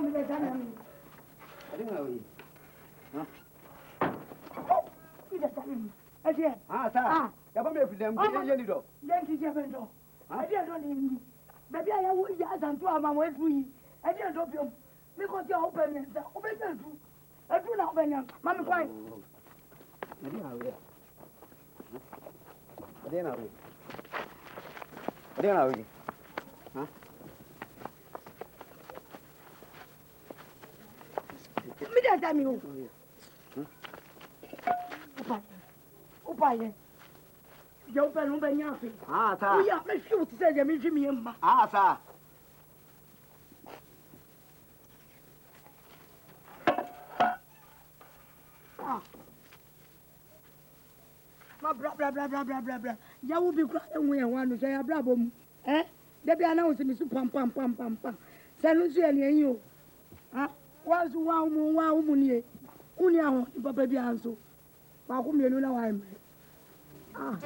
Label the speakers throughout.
Speaker 1: me the time.
Speaker 2: I don't know.
Speaker 1: You the time. Sir.
Speaker 2: Ah, Yabamer, them,
Speaker 1: Yankee Javendo. I didn't know. Maybe I will Asantewaa, my way free. I didn't know you. Because you're open, open. I do not open. Mamma, fine.
Speaker 2: I didn't know. I didn't know. I didn't know. Huh?
Speaker 1: Me that time you. Upai. You open nothing.
Speaker 2: Ah, sir.
Speaker 1: We are my shoot to say me.
Speaker 2: Ah, sir.
Speaker 1: Blah. You will be crying when one to say a brabum. Eh? They be announcing me pam. Send you. Ah, was wow, money. Unia, Papa Bianso. Whom you know I'm. Ah.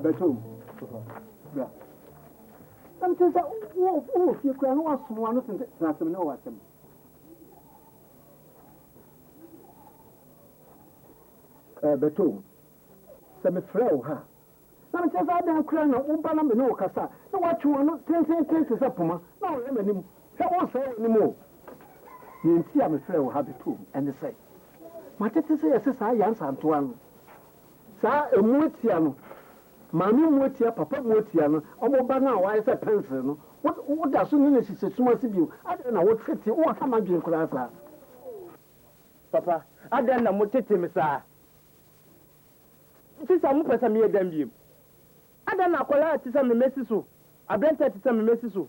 Speaker 3: Beto. Yeah. I'm just you can watch one of them. That's no watch them. Beto. Some frail, huh? I'm just out there crying out, Umbanam no Cassa. No, what you are not 10 is up, Puma. No, let me. I won't say anymore. You see, I'm afraid we'll have it too, and they say, my sister says, I answer Antoine. Sir, a motiano. Mammy motia, Papa motiano, Obana, why is a pencil? What does soon is so much of you? I don't know what 50 or how much you class are. Papa, I don't know what it is, sir. Since I'm a mere damn I don't know what to some messages. I don't take some messages.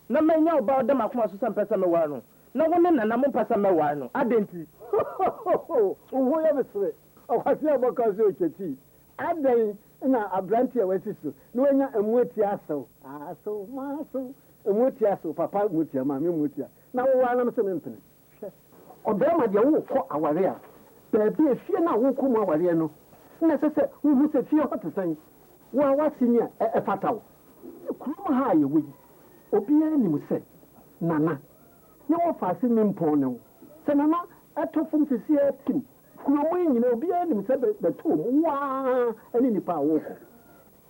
Speaker 3: No man know about them, I want to some person. No woman and I'm a person. I didn't see. Oh, whoever say, oh, I feel because you're tea. I don't know a branch of what is no one a mutiaso. Ah, so, maso, a mutiaso, Papa mutia, Mammy mutia. Now, one of them infinite. Or them at your walk for our rear. There be a fear now who come over here. No, necessary, who would say fear what to say. Well, what's in here a fatal? Come high, we. Obia ni mu say nana ye wo fa se mempon ne se nana atofum fisi atim kuromo yin na obia ni mu say be tom wa ani nipa wo ko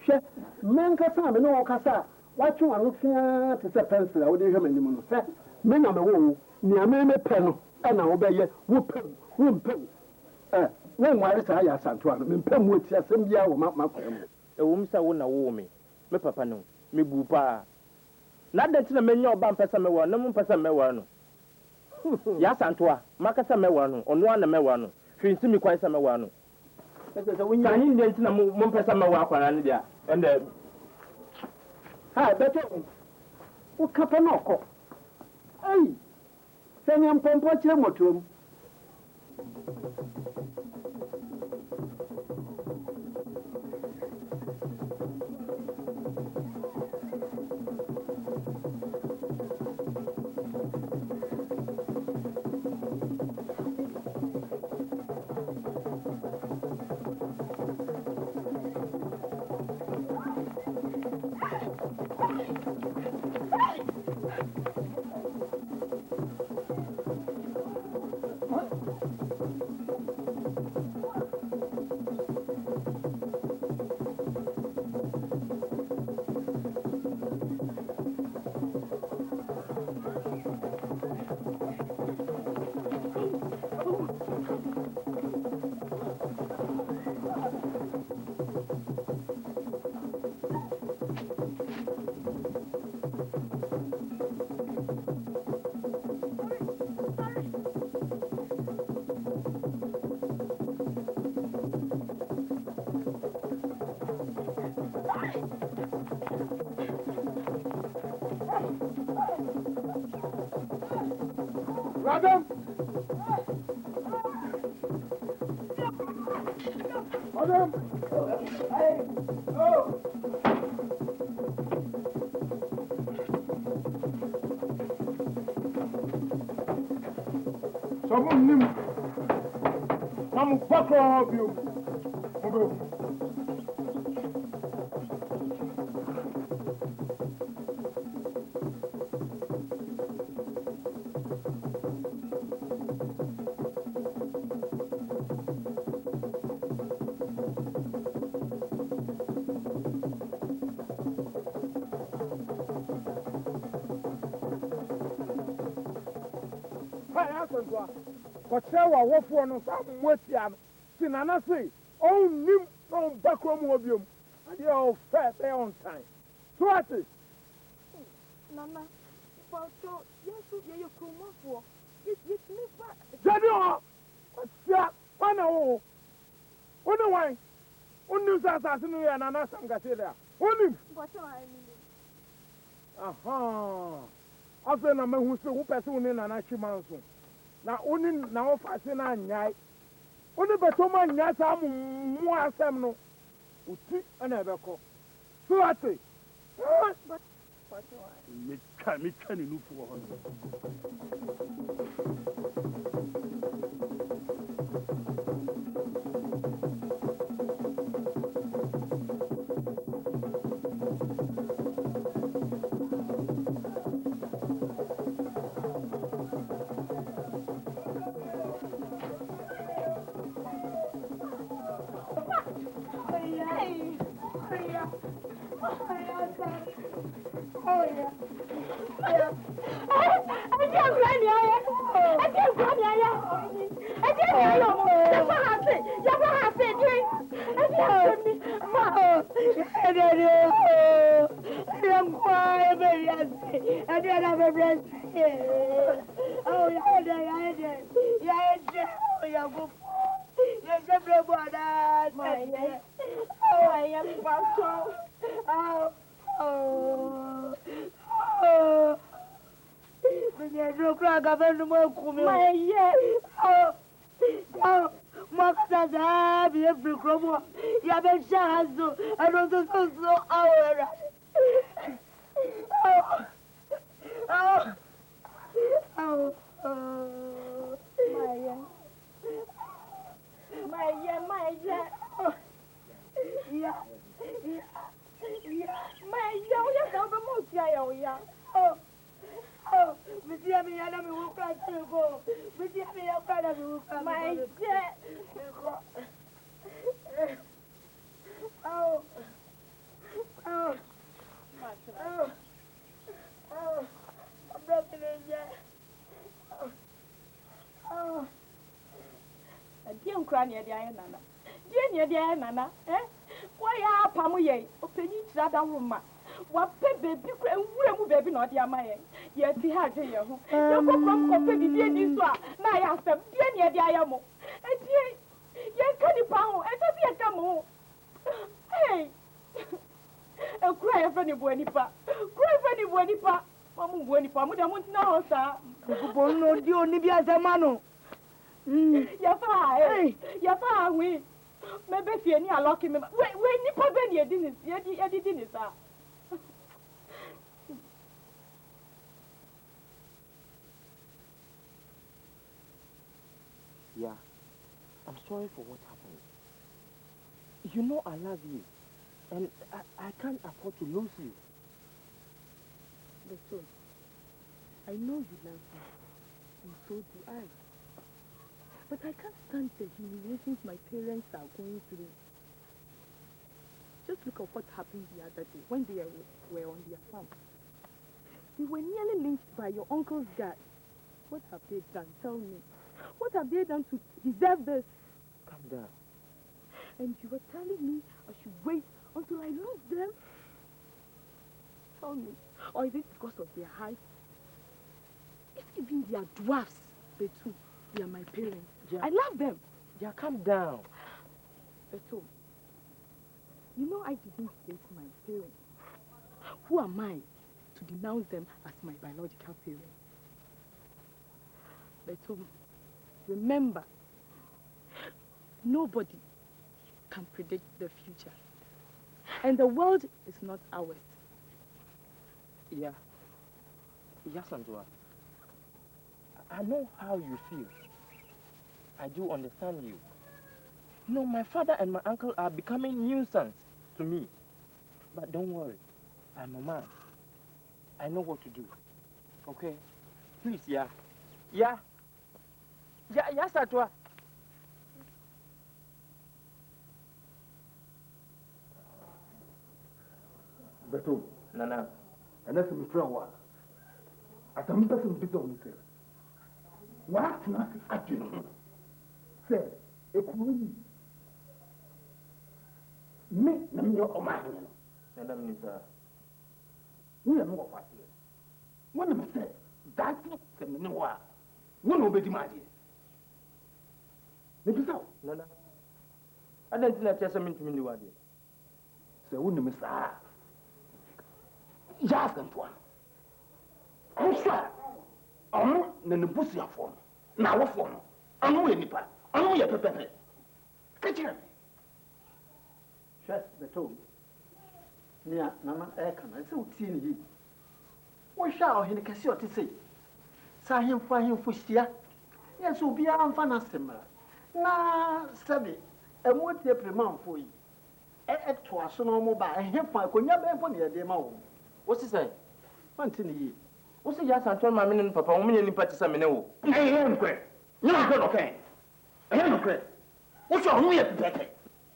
Speaker 3: hwe men kasa me no kasa wa twu anu fia te se pencil a wo de hwe manim no se me na me wo ni ame me pe no na wo be ye wo pem wo mpem wo nware sa ya Asantewaa no me mpem wo ti asem bia wo makwam e wo msa wo na wo me papa no me bu pa na da tina menyo oba mpesa mewa na mu mpesa mewa no ya Asantewaa makasa mewa no ono ana mewa no hwinsi mi kwan sa mewa no ese wonya hin de tina mu mpesa mewa akwara ne dia ende ha beto o kapa na okọ ai senya mpompo kire motom Madam! Madam! Hey! Oh! Someone name. I'm back of you. Asantewaa, kɔkyerɛ wɔ awɔfoɔ no saa mo atia no si nana sei ɔnnim na ɔmba kurom hɔ biom adeɛ ɔfɛ bɛyɛ ɔntan so ate
Speaker 4: Nana, Pato, yes, you're Kumafu. It's me back.
Speaker 3: Jadeo, ɔsia wana wo wone wan wonnim sɛ asase no yɛ nana sam kɛseɛ dɛ a wonnim
Speaker 4: What I mean?
Speaker 3: aha afei na mahu sɛ wopɛ sɛ wo ne nana hwe ma nso na wone na wofa se no annyae wone bɛtɔm annyae saa mo asɛm no wo ti ɛna ɛbɛkɔ so ate metwa ne nufoɔ hɔ no
Speaker 4: Nana, eh? Why are Pamuye? Open each other room. What baby, and baby not your my yes, he had here. You go from Coppy, this one. Now I asked them, dear Diamo. And dear, yes, Candy Pound, and just come home. Hey, a cry of any buenipa, cry of any buenipa. Mamma buenipa, I won't know, sir.
Speaker 1: Bono, the only be as a mano.
Speaker 4: Yafa, we. Maybe if you are lucky, when you put any dinner, you didn't, sir.
Speaker 3: Yeah, I'm sorry for what happened. You know I love you, and I can't afford to lose you.
Speaker 5: Listen, I know you love me, and so do I. But I can't stand the humiliations my parents are going through. Just look at what happened the other day when they were on their farm. They were nearly lynched by your uncle's guard. What have they done? Tell me. What have they done to deserve this?
Speaker 3: Calm down.
Speaker 5: And you were telling me I should wait until I lose them? Tell me. Or is it because of their height? If even they are dwarfs, they too, they are my parents.
Speaker 3: Yeah.
Speaker 5: I love them.
Speaker 3: Yeah, calm down.
Speaker 5: Beto, you know I didn't hate my parents. Who am I to denounce them as my biological parents? But remember, nobody can predict the future. And the world is not ours.
Speaker 3: Yeah. Yes, Adwoa. I know how you feel. I do understand you. No, my father and my uncle are becoming nuisance to me. But don't worry. I'm a man. I know what to do. Okay? Please, yeah. Yeah. Yeah, yes, Adwoa.
Speaker 6: Beto,
Speaker 3: Nana.
Speaker 6: and that's my friend. At some person bit on me. What not at you? Say, a queen. Me, no, or my hand.
Speaker 3: Madam Nisa.
Speaker 6: We are not what here. One of them said, that's not the noir. One will be my dear. Maybe so.
Speaker 3: Nana. I don't think that's something to me.
Speaker 6: So, wouldn't miss that. Asantewaa. I'm sure. Na ne busi afọ na awofo no anu ye nipa anu ye pepepe kachira me
Speaker 7: Chef beto nia nana kana se utie ni yi wo hwa ohene kase ote sei sa ahemfo hia ye so bia amfa na semra na sabe emotie premanfo yi to aso no mo ba ahemfo akonya benfo ne ye de ma wo
Speaker 3: What's he say?
Speaker 7: Wanti ni yi
Speaker 3: What's the Yawson my men and papa, woman in Patissa Mineo?
Speaker 6: I am quick. No, okay. I am quick. What's your new pepepe?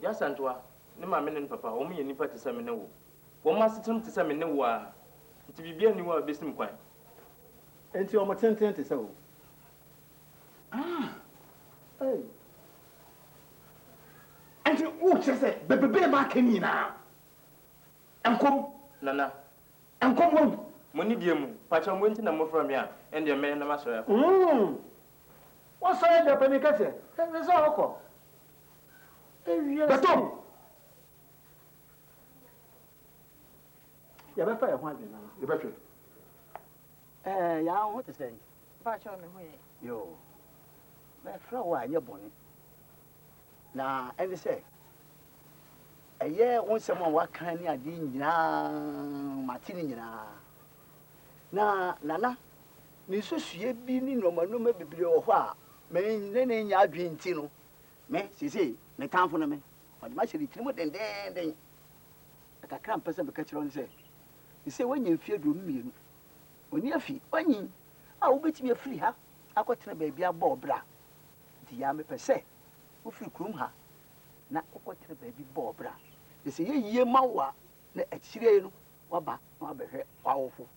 Speaker 3: Asantewaa, no my men and papa, woman in Patissa Mineo. One must turn to some in no to be any more business quite.
Speaker 7: enti o mo tenten te se wo
Speaker 6: Hey. And you say, baby, back in now. And come,
Speaker 3: Nana.
Speaker 6: and come home.
Speaker 3: Money dear, Patcham went in a more from ya, and your man, master.
Speaker 7: What's all the penicate? There's all.
Speaker 6: But Tom,
Speaker 7: you better one now.
Speaker 6: you better.
Speaker 7: Yeah, what to say?
Speaker 5: Patcho me hoye.
Speaker 7: Yo. My flower, your bonnet. Now, and say, a year once someone what kind of ding Martini. Na Nana, Nisso she been in no manume biblio, men then ya dream tino. Me, she say, me time for me. But much of the and then a cramp person catch on say. You say when you fear do me. When you feel, when you, I will bet me a free ha. I got a baby a ball bra. The yammy per se. Who feel croom ha. Not what a baby ball bra. They say, ye mawa, ne a chireno, waba, wabber, powerful.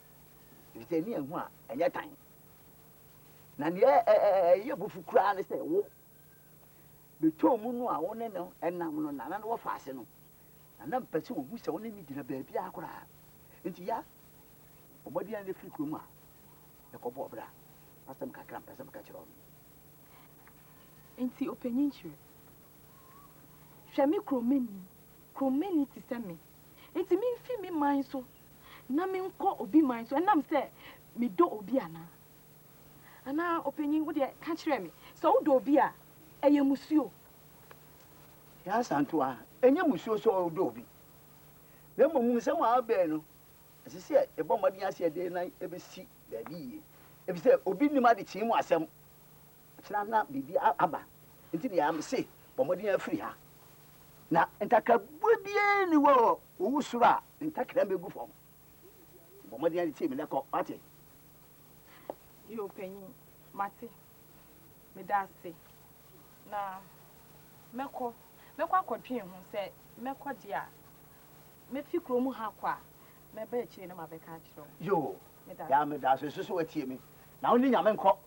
Speaker 7: If they near one, and your time. Nan ye bufu crown is a walk. The two moon, I want to know, and now no none of fasten. And then pursue who's only meeting a baby. I cry. Into ya. What do you free kuma? The cobra. As some cramp as some catch on.
Speaker 5: Enti opening sure. Shami kromeni ti send me. Enti me fi me mind so. Na me nko obi mind so. And am say me do obi ana. Ana opening what dey catch me. So do obi a eye musuo.
Speaker 7: Ya Asantewaa, enye musuo so do obi. Na mmom se mo abe no. As I said, a bomb against a day night every see baby. If you say, Obi Nimadi team was some Chana Bibi Abba, until the arm say, Bombardier free her. Now, and Taka would be any war, Owusu, and Taka be good for Bombardier team in the court party.
Speaker 5: You penny, Mati, me da say. Na, Meko continue, who said, Meko dear, me fi kromu ha kwa. Maybe chain of my catch.
Speaker 7: Yo, damn it, that's so what me. Now, only Yaman cop.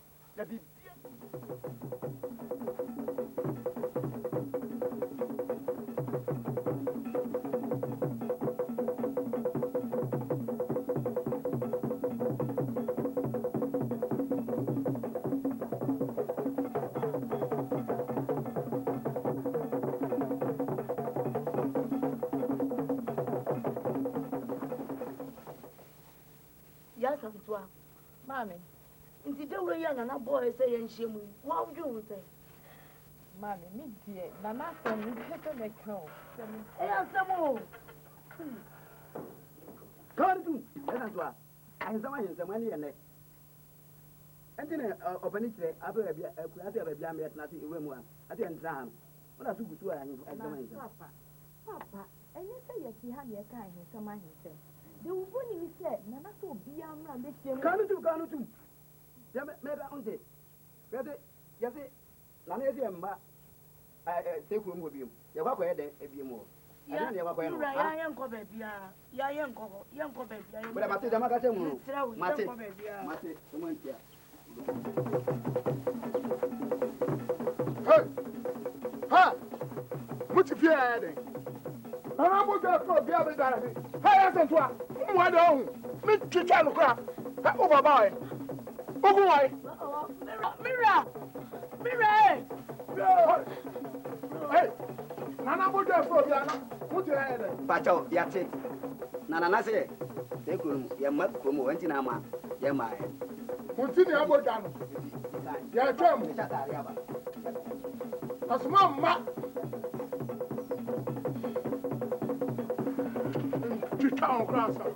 Speaker 5: Mammy,
Speaker 1: Nti de we ya na boy say yen hye What would you say?
Speaker 4: Mommy, me dear, Nana from me pepper me cow.
Speaker 1: Eh, Ansah.
Speaker 2: Come to Asantewaa. I am someone in the money and and then open it. I will be a mere nothing in one. I didn't drown. What I took to
Speaker 4: Papa, and you say yes, he had your kind in some man himself. The woman he said, Nana so be a man, they came.
Speaker 2: Come to. Maybe on it. Yes, Nana, I take room with you. You walk ahead and be more.
Speaker 1: Yeah, young cover, young cover,
Speaker 2: but I must say, Mate, someone here.
Speaker 6: Ha! What if you had it? I'm going to go the other day. Hey, Asantewaa, why don't me to try to crack over by? Why?
Speaker 1: Mirror.
Speaker 6: Hey, Nana, what do you put your head?
Speaker 2: Pacho, Yate. Nana say, take room, your mother from went in Ama, your mind.
Speaker 6: Continue about that. Your term. A small map. To town grasser.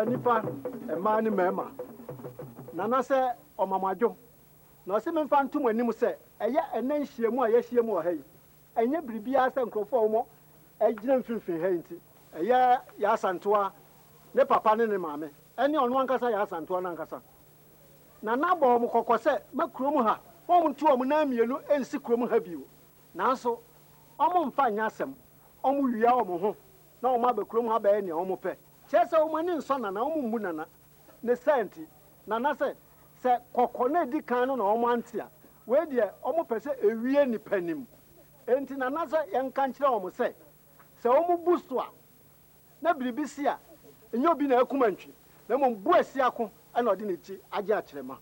Speaker 8: Nipa a man in Mema. Nana say, or Mamajo. No, Simon found two when you say, a ya and then she more, yes, she more hay. And ye be as and conformo, a gem fin hainty. A ya Asantewaa, ne papa ne mammy. Any on one cassa Asantewaa Nancasa. Nana bomb cocose, Macromuha, home to a monam yellow and secrum have you. Now so, Omon fine yasem, Omu Yamoho, no mother crum have any omope. Chesa umani sona na munana ne senti Nana se kokone di kanu na omantia we de omo pese ewie ni panim enti Nana se yenka nkire omo se omo busto a na biribisi a enye obi na akumantwi na mo bu asiako na odi ne ti age akirema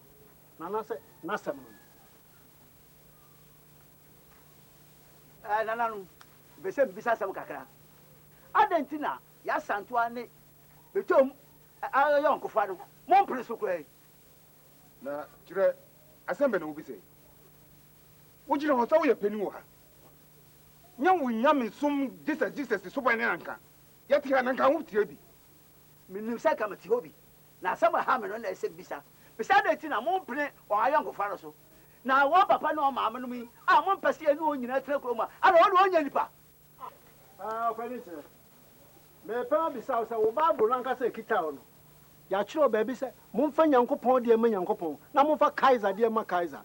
Speaker 8: Nana se nasem
Speaker 7: Nana no bese bisa sam kakra adentina ya Asantewaa ne betom ayon kofado mon preso krai
Speaker 6: na kire asembe na obi sei wojire ho tawo ye pani wo ha nya wo nyame sum Jesus so ban nanka yeti ha nanka wo tie bi
Speaker 7: minim saka mati hobi na sama ha me no na ese bisa da ti na mon pre o ayon kofado so na wo papa na o ma me no mi mon pese enu o nyina tra kroma ana wo nya nipa
Speaker 8: opelite me pa bisa say wo Bible nanka say kita ono ya chiro baby say momfa Nyankopon de ma Nyankopon na momfa Kaiser de ma Kaiser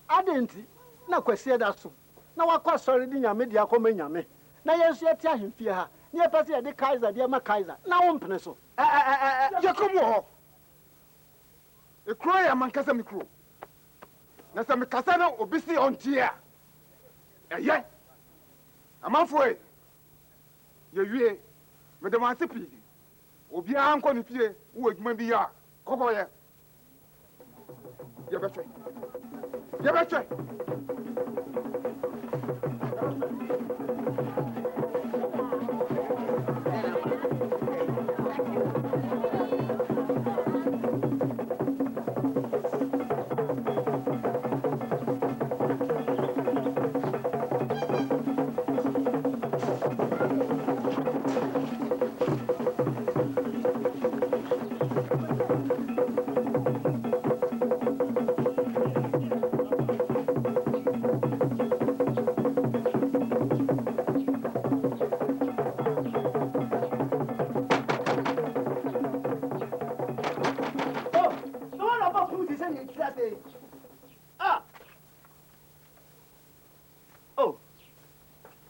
Speaker 8: adenti na kwase da so na wakwa sori di nyame de akoma nyame na yesu yeti ahemfie ha ne pese ye de Kaiser de ma Kaiser na wo mpene so
Speaker 6: Yakomo ho ekro ya mankasa mikro na sa mikasa na obisi ontia eye amanfo e ye wie me de wansipi obi anko ni fie wo adwuma bi ya kokko ye betwe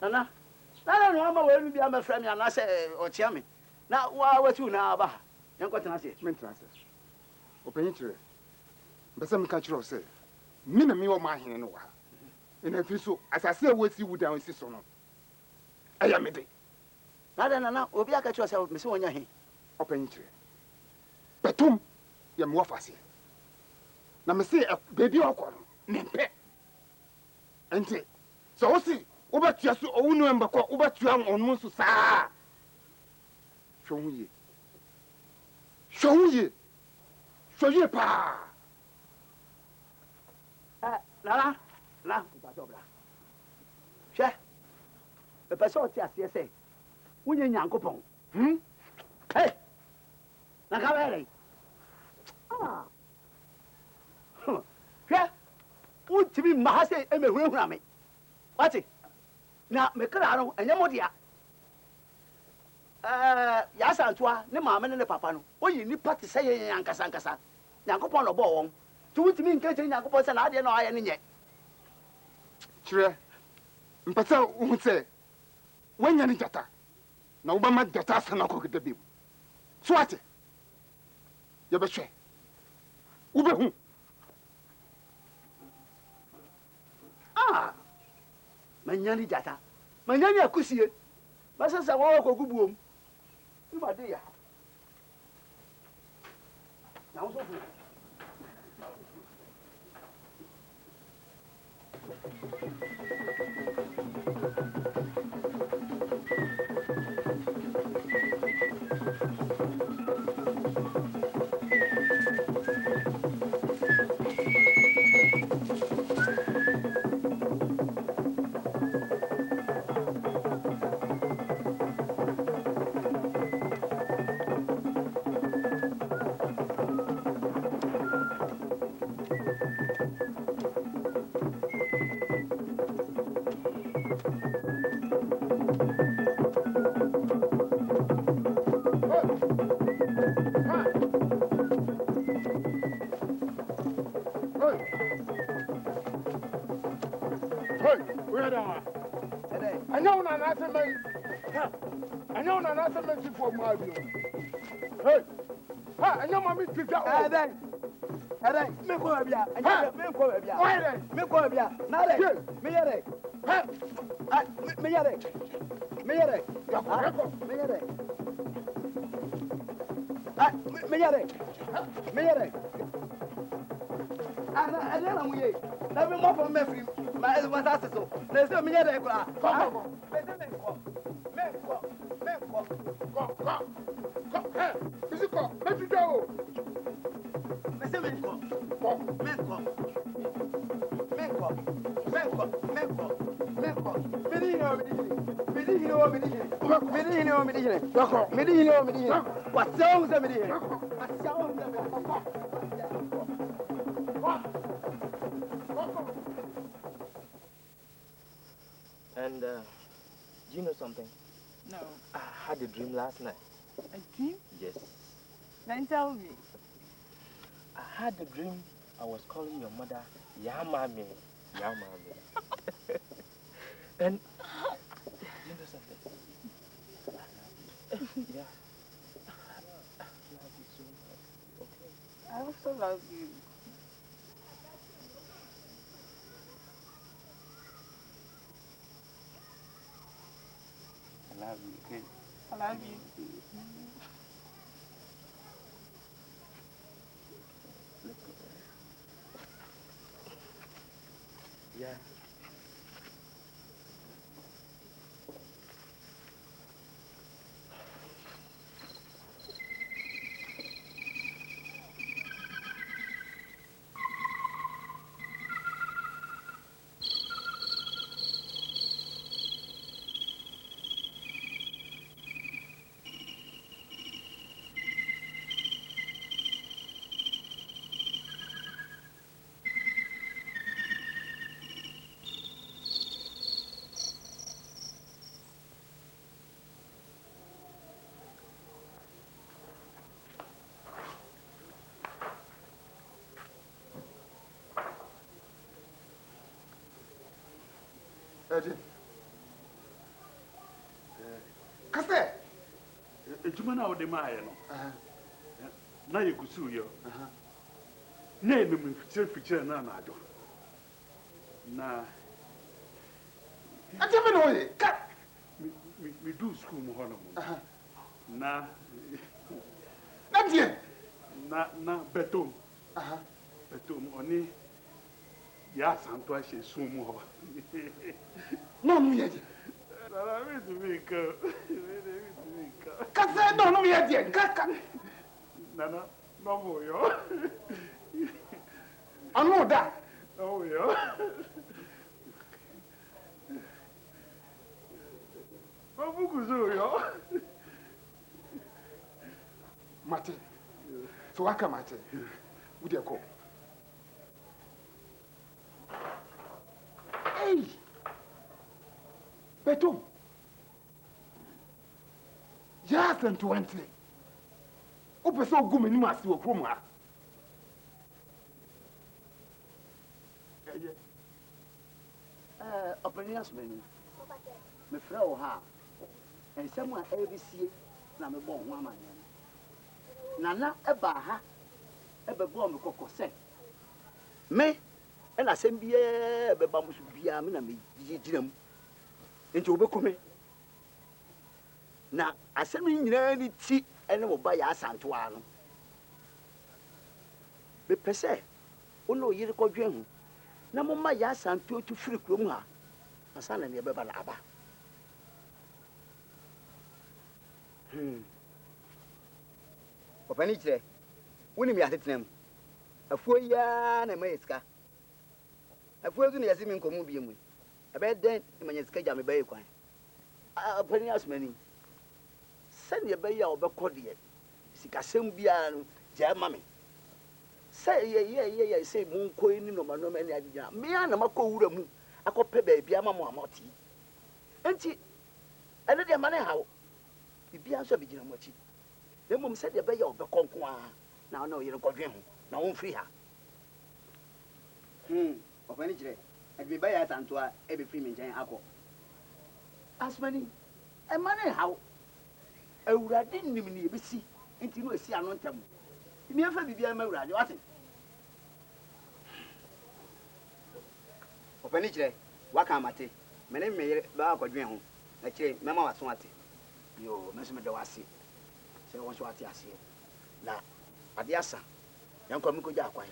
Speaker 7: Nana no ama we bi am frame ana say o chia me na wa tu na aba yan kwatena se
Speaker 6: mentra se opanyi kire mbese me ka kire o se mi na mi wo ma hene no wa ina fi so asase a wasi wudan si so no aya me de
Speaker 7: na obi aka kire o se me se wonya he
Speaker 6: opanyi kire betum ya me wo fase na me se baby okọ no me mpe ente so o si wo betua so owunu embakọ wo betua onu so saa Shoye pa.
Speaker 7: Na, ba so bra. Hwe. E pe so ti ase se. Wunye Nyankopon. Hey. Na ka bere. Ah. Hwe. Untimi ma se e mehurahura me. Wati. Na me kra no enye modia. Asantewaa ne maame ne papa no oyi nipa te sɛ yɛn ankasa Nyankopɔn no bɔ wɔn to wutimi nka kyerɛ Nyankopɔn sɛ na adeɛ na ɔayɛ ne nyɛ
Speaker 6: kyerɛ mpɛsɛ wohu sɛ woanya ne gyata na wobɛma gyata asa no akɔkɔda bi mu so ate yɛbɛhwɛ wobɛhu
Speaker 7: manya ne gyata manya ne akusie bɛsɛ sɛ wɔwɔ kɔgu buom Ibrahim. Now, so
Speaker 3: And do you know something?
Speaker 4: No.
Speaker 3: I had a dream last night.
Speaker 4: A dream?
Speaker 3: Yes.
Speaker 4: Then tell me.
Speaker 3: I had a dream I was calling your mother Yamame. Yamame. And do you know something? I love you. Yeah. I love you so much. Okay.
Speaker 4: I also love you.
Speaker 7: I love you, okay?
Speaker 4: I love you.
Speaker 3: Yeah.
Speaker 9: ejuma na ode ma ye no na ye gusu yo na enu mi fichire na na ajo na
Speaker 6: ateme no ye ka
Speaker 9: mi do school mu hono mu na
Speaker 6: die
Speaker 9: na betom betom oni ya Asantewaa she so mu ho
Speaker 6: no no ye die
Speaker 9: na me to me ka
Speaker 6: ka se no no ye die ka
Speaker 9: nana no mo yo
Speaker 6: anu da
Speaker 9: oh yo Babu yo
Speaker 6: mate so waka mate wudi ko hey beto ya Asantewaa o pese ogum ni ma si okrom ha
Speaker 7: opinions me fra o ha ensem a ebisie na me bo ho amanye nana eba ha ebebo me kokose me na asem biye beba musu bia me na me giginam enti obekome na asem nyina ni ti ene mo ba ya Asantewaa no me pese ono yiri kodwe hu na mo ma ya Asantewaa tu firi krom ha asana ne beba na aba opani kire woni mi atetenam afuo ya na mai sika afuo zu ne yasi mi nkomu bi mu ebe den manya sika ja me baye kwan opani asmani sane be ya obekode sika sem bia no je mame say ye say mun ko ni no mano me ni agija me ya na makọ wura mu akọpẹ ba bia ma mo amoti enti ene de ma ne hawo bibia so bigina mo chi na mum se de be ya obekonko a na na oyere kodwe ho na won free ha opani jire e be ya Asantewaa e be free me njan akọ asmani e ma ne hawo awurade nim ni ebesi enti no esi ano ntam mi afa bibia ma awurade wate opani jire waka amate mene meyere ba akọdwen ho na kire mema waso ate yo meso me de wase se won so ate ase na ade asa yanko mi ko ja akwan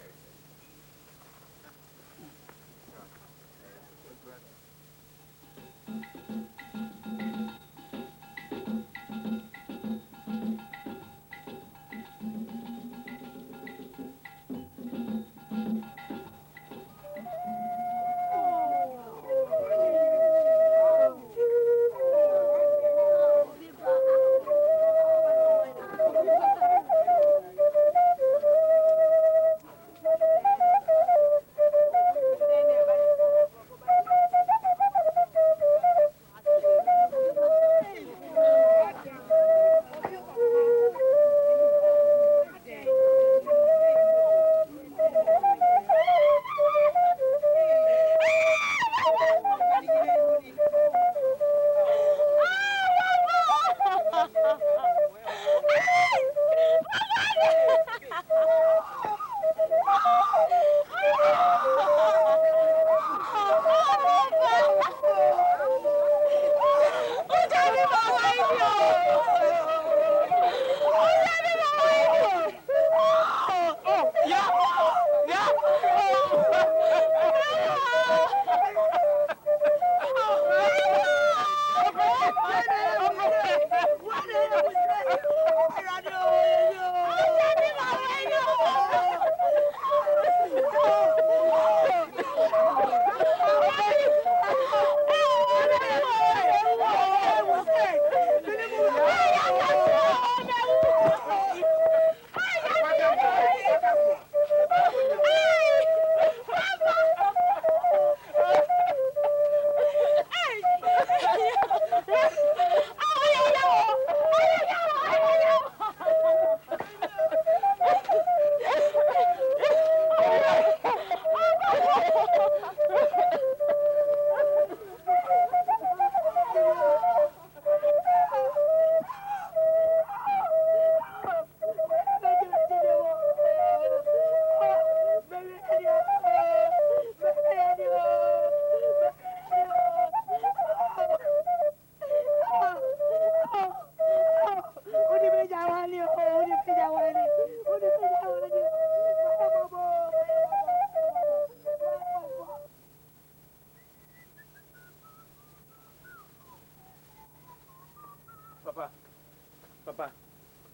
Speaker 3: Papa.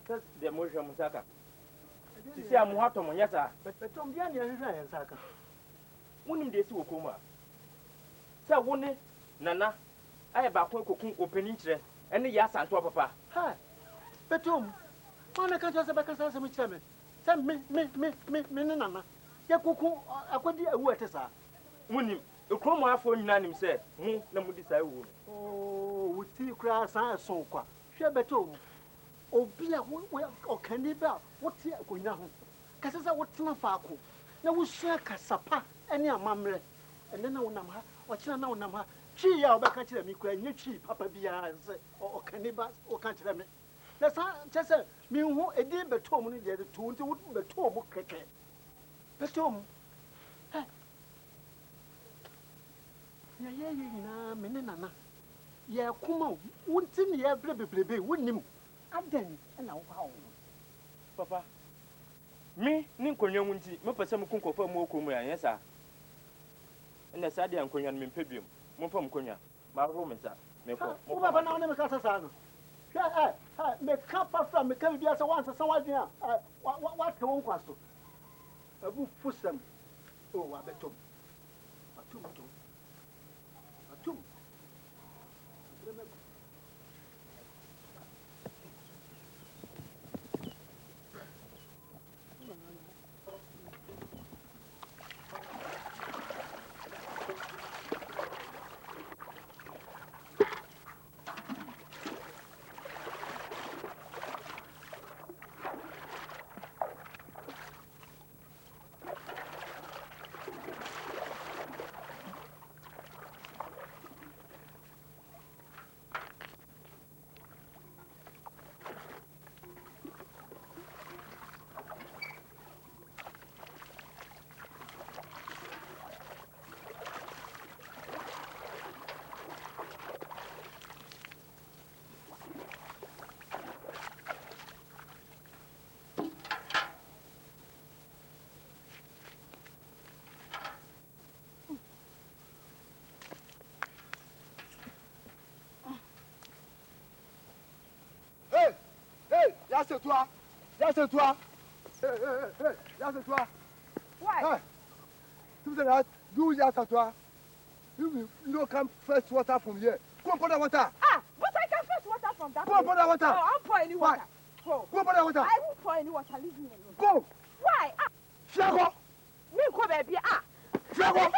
Speaker 3: That's the motion Musaka. You see, I'm hot on yes, sir.
Speaker 8: But Tom Bian and Saka.
Speaker 3: One day to Okuma. Sir, one Nana, I have a cooking open interest, and the Asantewaa papa.
Speaker 8: Hi. But Tom, I can't just back as a chairman. Send me, Nana. Yakuku, I could be a water, sir.
Speaker 3: Winning, the chroma for him said, no more decide.
Speaker 8: Oh, we see grass and so qua. Share better. Oh, be a or candy bell. What's here going on? Casasa, what's not Faku? Now we share Casapa, any a mamre, and then I will number, or China number. Chi, I'll back at me, crying, you cheap, Papa Bia, or cannibals, or can't tell me. That's just a me who a day but Tom, the other two, the two book cricket. But Tom, yeah, Menana. Yeah, come on, wouldn't you have baby, wouldn't you? Aden and now
Speaker 3: Papa. Me, Ninkonya Munti, no person cook for more Kumia, yes, sir. And the Sadia and Konyan Mimpibium, Mopom Konya, my room, sir.
Speaker 8: Papa, now never cast a son. Make cup from the Candy as a once, so what, dear? What can one cost? A book push them. Oh, I bet you. A tomb.
Speaker 6: Asantewaa. Hey, Asantewaa.
Speaker 4: Why?
Speaker 6: Hey. You Asantewaa. You don't come fetch water from here. Go and pour the water.
Speaker 4: Ah, but I can fetch water from that.
Speaker 6: Go and pour the water.
Speaker 4: No, I'll pour any water. Go.
Speaker 6: Go and pour the water.
Speaker 4: I won't pour any water. Leave me alone.
Speaker 6: Go.
Speaker 4: Why? Ah.
Speaker 6: Fiago.
Speaker 4: Me ko baby. Ah.
Speaker 6: Fiago.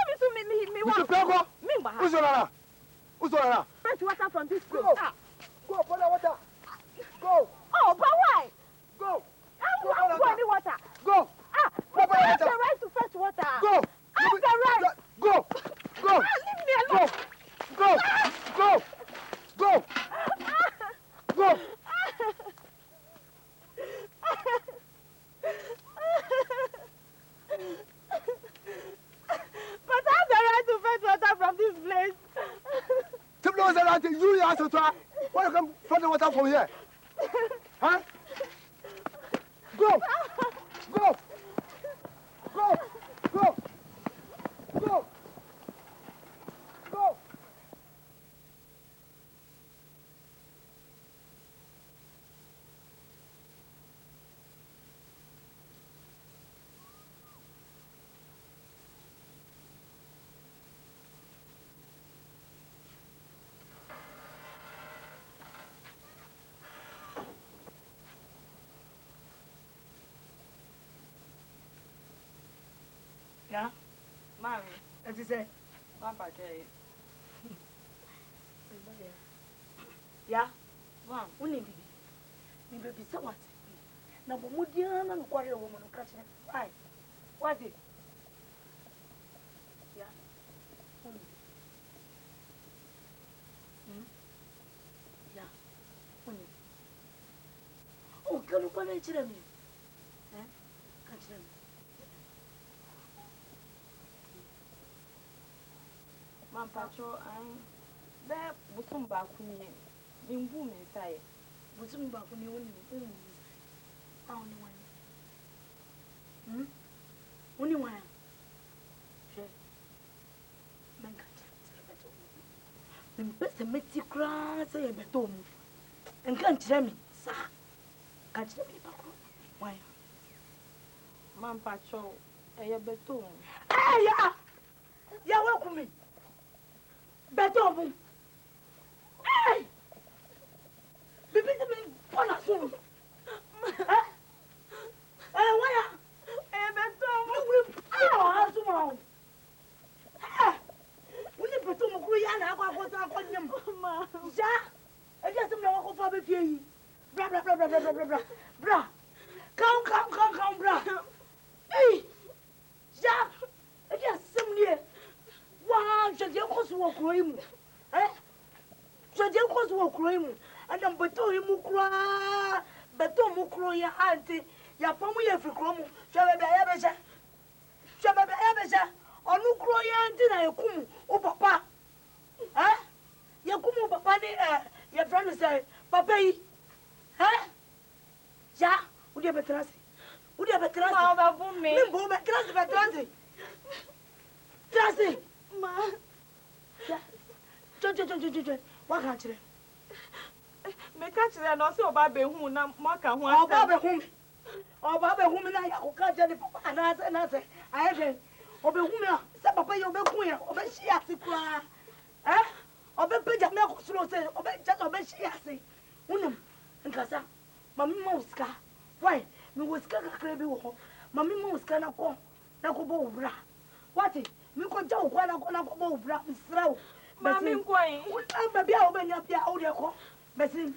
Speaker 4: Me want.
Speaker 6: Fiago.
Speaker 4: Me ba.
Speaker 6: Usorara.
Speaker 4: Fetch water from this place.
Speaker 6: Go.
Speaker 4: Ah.
Speaker 6: Go pour the water. Go.
Speaker 4: Oh, but why?
Speaker 6: Go.
Speaker 4: I won't pour any water.
Speaker 6: Go.
Speaker 4: Ah.
Speaker 6: Go
Speaker 4: But I have the right to fetch water.
Speaker 6: Go.
Speaker 4: I have the right.
Speaker 6: Go. Go.
Speaker 4: Ah, leave me alone.
Speaker 6: Go. Go. Go. Go.
Speaker 4: But I have the right to fetch water from this place.
Speaker 6: You Asantewaa. Why you come fetch the water from here? Huh? Go. Go. Go. Go. Go. Go.
Speaker 1: Yeah,
Speaker 4: Mommy,
Speaker 1: as you say.
Speaker 4: Papa Jay.
Speaker 1: Yeah, wow, only me baby, so what? Now, but Mudian and quarry woman who catch it. Why? What did? Yeah, only. Yeah, only. Oh, can you call it? Eh? Catch them.
Speaker 4: Man, Patrol, I'm there. Busum Bakuni, in boom inside.
Speaker 1: Busum Bakuni only. Only one. Only one. Men catch it. Men best a metty crass, a betom. and can't tell me, sir. Can't tell me, why?
Speaker 4: Man, Patrol, a beton.
Speaker 1: Ah, yeah, welcome me. Beton. Hey! Bibi me, Pona soon. Why? A beton. Oh, Asuma. We need beton, Guyana, I was on him. Ja, I just know what for the bra, bra, bra, bra, bra, bra, bra, bra. Come, bra. Hey, ja, I just some near. Wow, should you also walk him? Eh? Should you also walk him? And I'm beto him cry, beto mukro ya auntie, ya family every crom, shall I be ever? Shall I be ever? Or no crow ya auntie, I come, oh papa. Eh? You come, papa, your friend say, Papa, eh? Ja, would you have a trust? Would you have a trust?
Speaker 4: About me,
Speaker 1: trust. Trust,
Speaker 4: ma.
Speaker 1: John, what country?
Speaker 4: Me catch them also about who now, Moncar, who
Speaker 1: are Baba whom? Or Baba whom I can't tell papa and answer. I have Obe whom, Papa, you'll be queer, or she has to cry. Eh? Or be page of milk slow say, or just obey she has say. Unum, and Casa, Mammy Mosca. Why? Me was crabby war. Mammy Mosca, no go, no go bra. What it? Me could joke when I go bra, Miss Row.
Speaker 4: Mammy, going.
Speaker 1: Maybe I'll be up there, all their call. Bessie,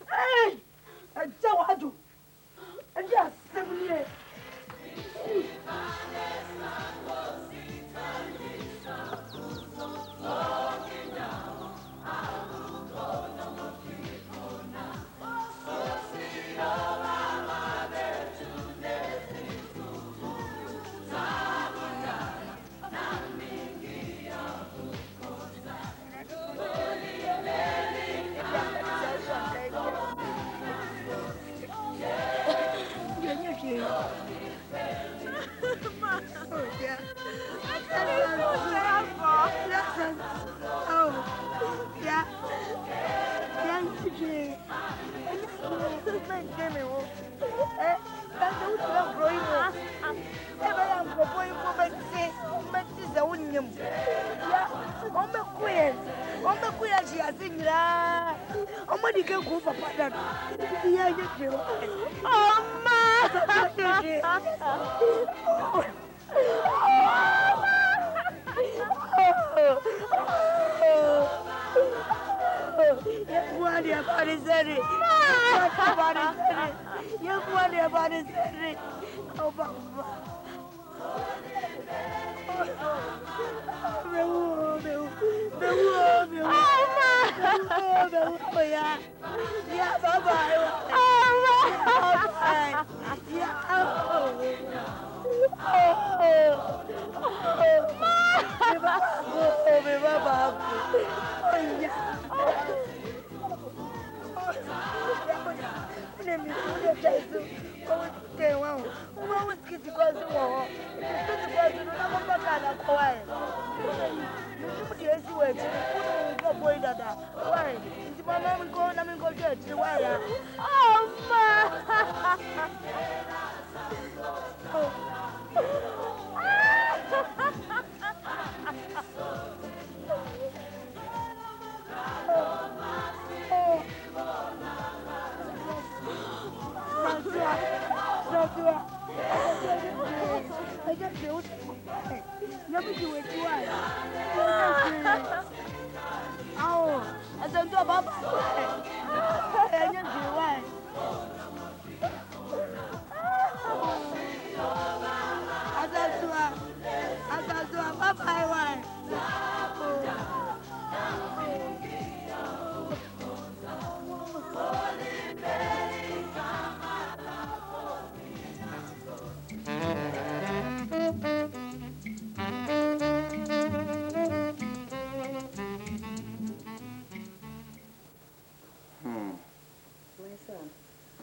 Speaker 1: hey, and so I do. And just 7 years.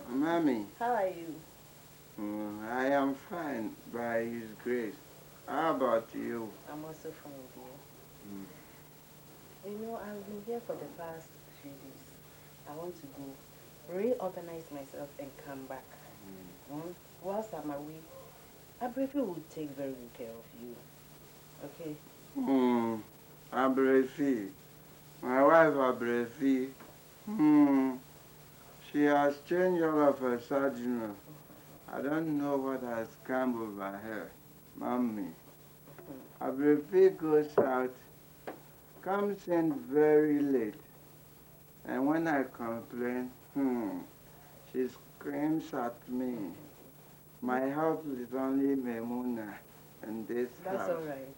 Speaker 10: Mommy.
Speaker 5: How are you?
Speaker 10: I am fine, by His grace. How about you?
Speaker 5: I'm also fine, dear. You know, I've been here for the past few days. I want to go,
Speaker 11: reorganize myself and come back. Whilst I'm away, Abrefi will take very good care of you. Okay?
Speaker 10: Abrefi. My wife Abrefi. She has changed all of her sudden. I don't know what has come over her. Mommy. Abrefi goes out, comes in very late. And when I complain, she screams at me. My house is only Memuna and this
Speaker 11: That's
Speaker 10: house.
Speaker 11: all right.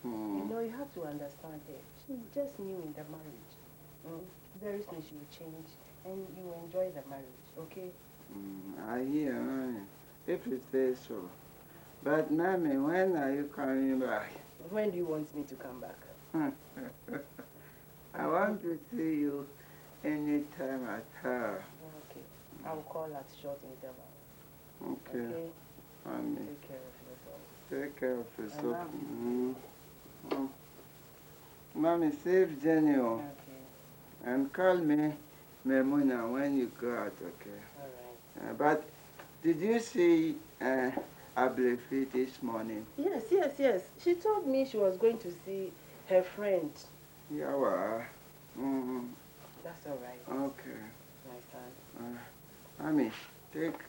Speaker 11: You know, you have to understand her. She's just new in the marriage. Very soon she will change and you will enjoy the marriage, okay?
Speaker 10: I hear, Mommy. If you say so. But, Mommy, when are you coming back?
Speaker 11: When do you want me to come back?
Speaker 10: I want to see you anytime at all.
Speaker 11: Okay. I will call at short interval.
Speaker 10: Okay.
Speaker 11: Okay?
Speaker 10: Mommy.
Speaker 11: Take care of yourself.
Speaker 10: Take care of yourself. Mommy, save Jenny. Okay. And call me Memuna when you go out, okay? All right. But did you see Abrefi this morning?
Speaker 11: Yes. She told me she was going to see her friend.
Speaker 10: Yeah,
Speaker 11: That's all right.
Speaker 10: Okay.
Speaker 11: My son.
Speaker 10: Mommy, take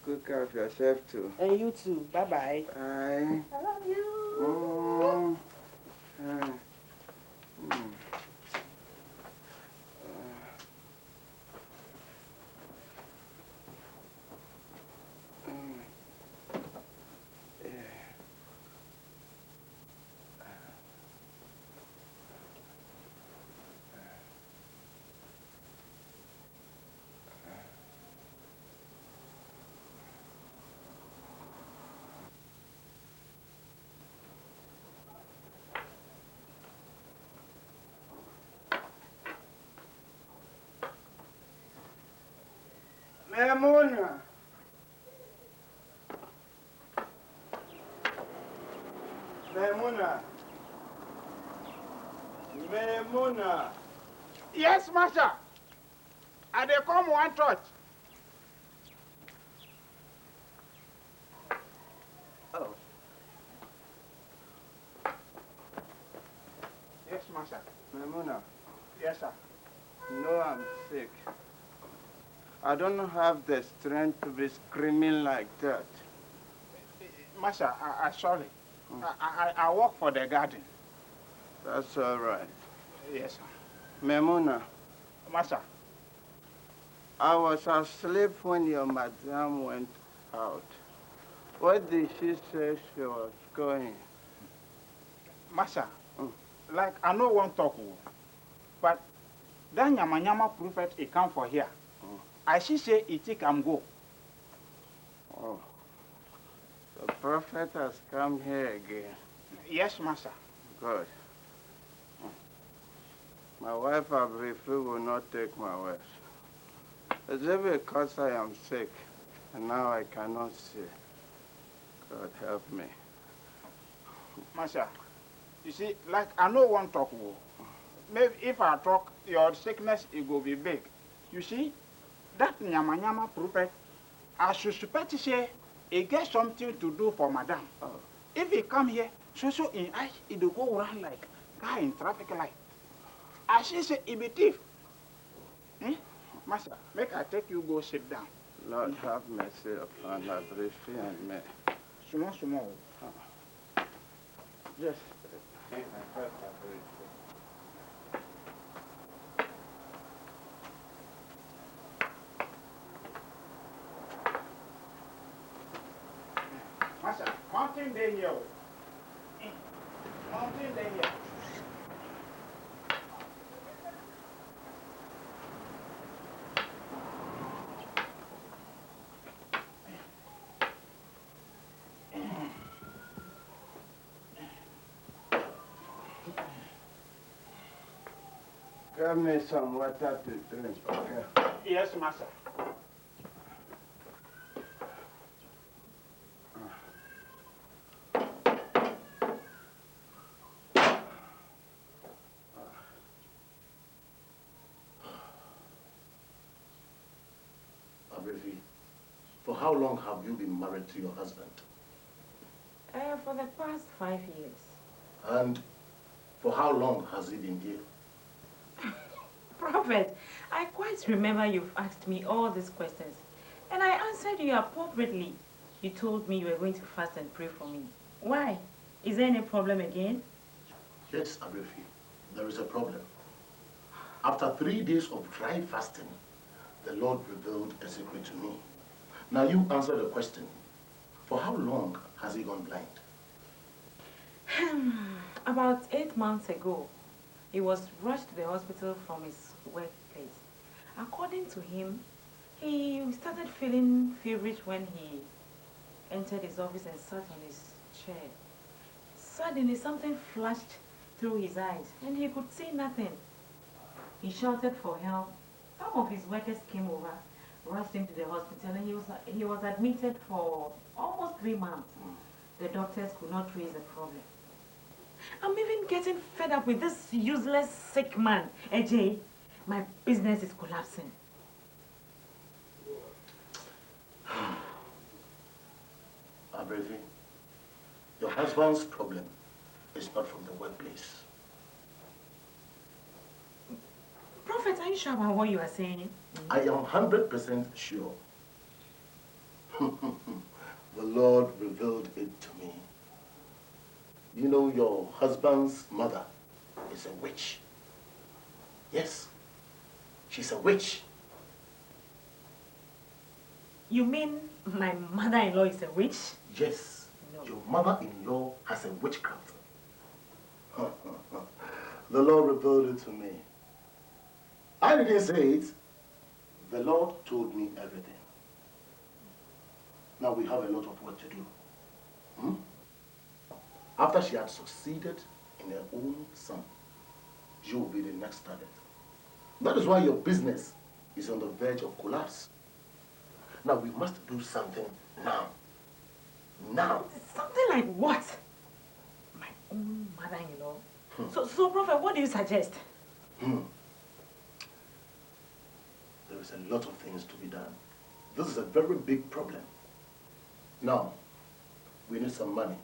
Speaker 10: good care of yourself too.
Speaker 11: And you too. Bye-bye.
Speaker 10: Bye.
Speaker 11: I love you.
Speaker 10: Memuna. Memuna.
Speaker 6: Yes, Master. I dey come one touch.
Speaker 10: Oh.
Speaker 6: Yes, Master.
Speaker 10: Memuna.
Speaker 6: Yes, sir.
Speaker 10: No, I'm sick. I don't have the strength to be screaming like that.
Speaker 6: Master, I sorry. I work for the garden.
Speaker 10: That's all right.
Speaker 6: Yes, sir.
Speaker 10: Memuna.
Speaker 6: Master.
Speaker 10: I was asleep when your madam went out. What did she say she was going?
Speaker 6: Master, like I no want talk, but that nyama prophet he come for here. I see say he take am go.
Speaker 10: Oh. The prophet has come here again.
Speaker 6: Yes, Master.
Speaker 10: Good. My wife Abrefi will not take my words. Is it because I am sick and now I cannot see? God help me.
Speaker 6: Master, you see, like I no want talk. Maybe if I talk, your sickness it will be big. You see, that nyama prophet, I suspect say he get something to do for madam. If he come here, so in eyes, he will go around like guy in traffic light. I see say he be thief. Master, make I take you go sit down.
Speaker 10: Lord have mercy upon Abrefi and me.
Speaker 6: Small.
Speaker 10: Just
Speaker 6: Master, mountain day here. Mountain day here.
Speaker 10: give me some water to drink, okay?
Speaker 6: Yes, Master.
Speaker 12: Abrevi, for how long have you been married to your husband?
Speaker 11: For the past 5 years.
Speaker 12: And for how long has he been here?
Speaker 11: Prophet, I quite remember you've asked me all these questions. And I answered you appropriately. You told me you were going to fast and pray for me. Why? Is there any problem again?
Speaker 12: Yes, Abrevi, there is a problem. After 3 days of dry fasting, the Lord revealed a secret to me. Now you answer the question. For how long has he gone blind?
Speaker 11: About 8 months ago, he was rushed to the hospital from his workplace. According to him, he started feeling feverish when he entered his office and sat on his chair. Suddenly, something flashed through his eyes and he could see nothing. He shouted for help. Some of his workers came over, rushed him to the hospital, and he was admitted for almost 3 months. The doctors could not trace the problem. I'm even getting fed up with this useless sick man. AJ, my business is collapsing.
Speaker 12: Abrevi, your husband's problem is not from the workplace.
Speaker 11: Prophet, are you sure about what you are saying?
Speaker 12: I am 100% sure. The Lord revealed it to me. You know, your husband's mother is a witch. Yes, she's a witch.
Speaker 11: You mean my mother-in-law is a witch?
Speaker 12: Yes, no. Your mother-in-law has a witchcraft. The Lord revealed it to me. I didn't say it. The Lord told me everything. Now we have a lot of work to do. After she had succeeded in her own son, you will be the next target. That is why your business is on the verge of collapse. Now we must do something now. Now.
Speaker 11: Something like what? My own mother-in-law? So, Prophet, what do you suggest?
Speaker 12: There is a lot of things to be done. This is a very big problem. Now, we need some money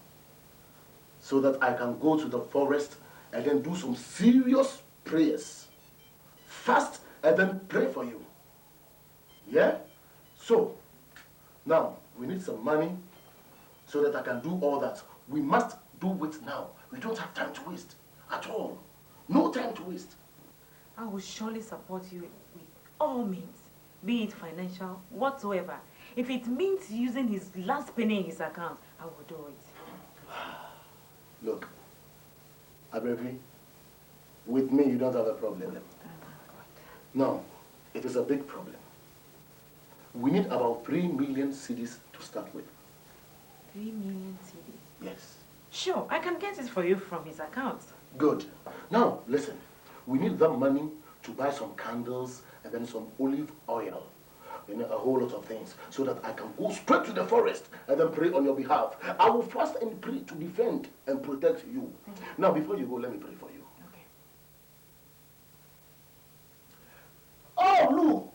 Speaker 12: so that I can go to the forest and then do some serious prayers. Fast and then pray for you. Yeah? So, now, we need some money so that I can do all that. We must do it now. We don't have time to waste at all. No time to waste.
Speaker 11: I will surely support you with all means, be it financial, whatsoever. If it means using his last penny in his account, I will do it.
Speaker 12: Look, Abrevi, with me you don't have a problem. No, it is a big problem. We need about 3 million cedis to start with.
Speaker 11: 3 million cedis?
Speaker 12: Yes.
Speaker 11: Sure, I can get it for you from his account.
Speaker 12: Good. Now, listen. We need that money to buy some candles and then some olive oil. You know, a whole lot of things, so that I can go straight to the forest and then pray on your behalf. I will fast and pray to defend and protect you. Now, before you go, let me pray for you.
Speaker 11: Okay.
Speaker 12: Oh, look!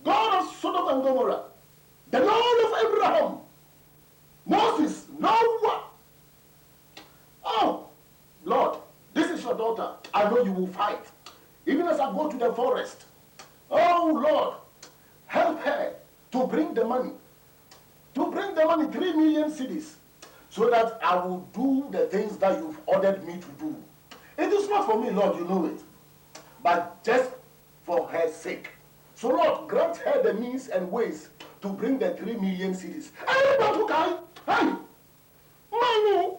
Speaker 12: God of Sodom and Gomorrah, the Lord of Abraham, Moses, Noah. Oh, Lord, this is your daughter. I know you will fight. Even as I go to the forest. Oh, Lord, help her to bring the money. To bring the money, 3 million cedis, so that I will do the things that you've ordered me to do. It is not for me, Lord, you know it, but just for her sake. So, Lord, grant her the means and ways to bring the 3 million cedis. Hey, Batukai! Hey! Manu!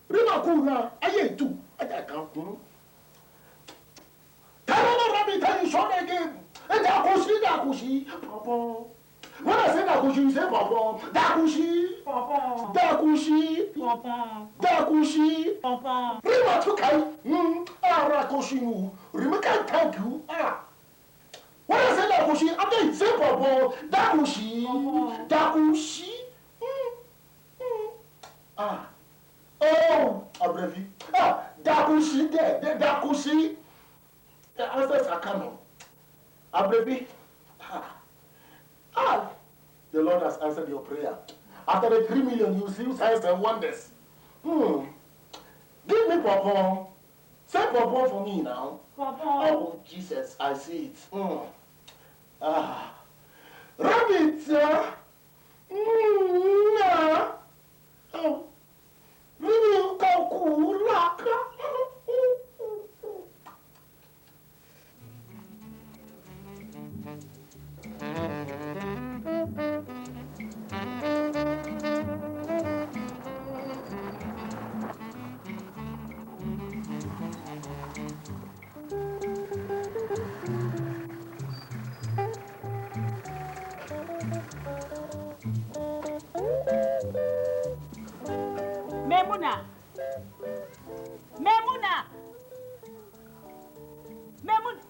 Speaker 12: Rimakuna! Aye, too! I can't. Tell me, Rabbi, tell you short again. And Dakushi, Papa. When I say Dakushi, you say Papa. Dakushi, Papa. Dakushi, Papa. Dakushi, Papa. Rimatukai, Arakoshinu. Rimakan, thank you. When I say Dakushi, I'm going to say Papa. Dakushi, Dakushi. Oh, Abrevi. Dakushi, there, Dakushi. The answers are coming. Abrevi, Lord has answered your prayer. After the 3 million, you see signs and wonders. Give me Papa. Say Papa for me now.
Speaker 11: Papa.
Speaker 12: Oh, Jesus, I see it. Rabbit. Oh. Really, go cool.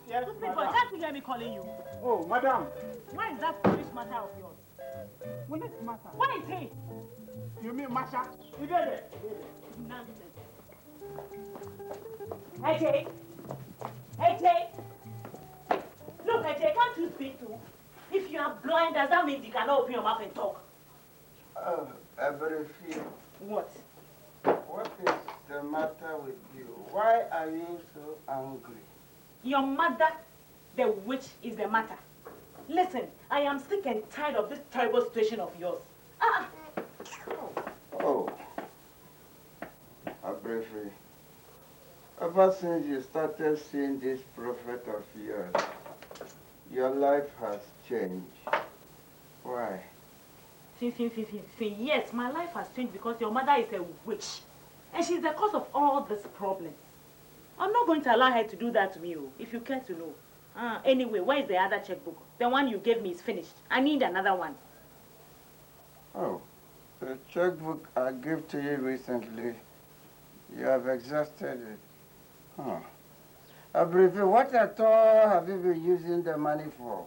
Speaker 3: Yes, madam.
Speaker 4: Can't you hear me calling you?
Speaker 3: Oh, madam.
Speaker 4: Why is that foolish matter of yours?
Speaker 3: What is the matter?
Speaker 4: What is he?
Speaker 3: You mean Masha? You did it.
Speaker 4: Nonsense. AJ! AJ! Look, AJ, can't you speak too? If you are blind, does that mean you cannot open your mouth and talk?
Speaker 10: Oh, Ibrahim.
Speaker 4: What?
Speaker 10: What is the matter with you? Why are you so angry?
Speaker 4: Your mother, the witch, is the matter. Listen, I am sick and tired of this terrible situation of yours.
Speaker 10: Oh, Ibrahim. Ever since you started seeing this prophet of yours, your life has changed. Why?
Speaker 4: Yes, my life has changed because your mother is a witch. And she's the cause of all this problem. I'm not going to allow her to do that to me, if you care to know. Anyway, where is the other checkbook? The one you gave me is finished. I need another one.
Speaker 10: Oh, the checkbook I gave to you recently, you have exhausted it. Huh. Ibrahim, what at all have you been using the money for?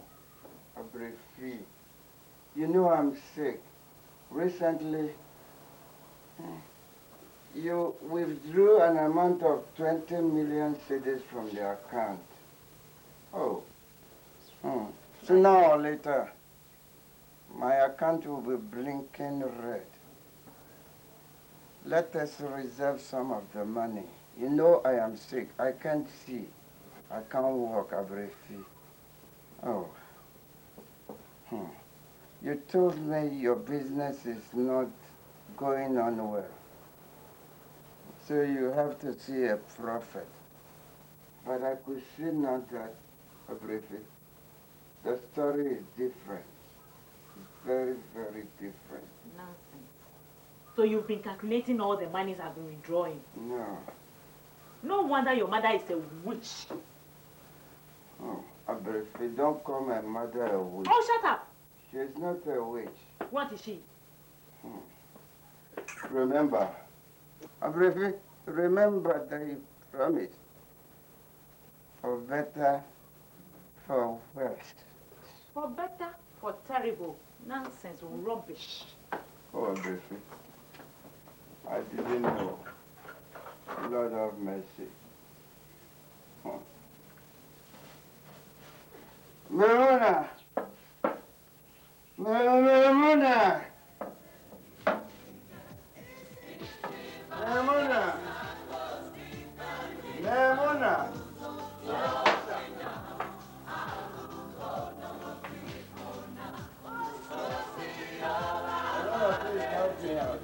Speaker 10: Ibrahim, you know I'm sick. Recently, you withdrew an amount of 20 million cedis from the account. Oh. Sooner or later, my account will be blinking red. Let us reserve some of the money. You know I am sick. I can't see. I can't walk, Ibrahim. Oh. You told me your business is not going on well. So you have to see a prophet. But I could see now that, Ibrahim, the story is different. It's very, very different.
Speaker 4: Nonsense. So you've been calculating all the monies I've been withdrawing?
Speaker 10: No.
Speaker 4: No wonder your mother is a witch.
Speaker 10: Oh, Ibrahim, don't call my mother a witch.
Speaker 4: Oh, shut up!
Speaker 10: She's not a witch.
Speaker 4: What is she?
Speaker 10: Remember, Ibrahim, remember that you promised. For better, for worse.
Speaker 4: For better, for terrible. Nonsense, rubbish.
Speaker 10: Oh, Ibrahim, I didn't know. Lord have mercy. Memuna! Memuna! Memuna! Memuna! Please help me out.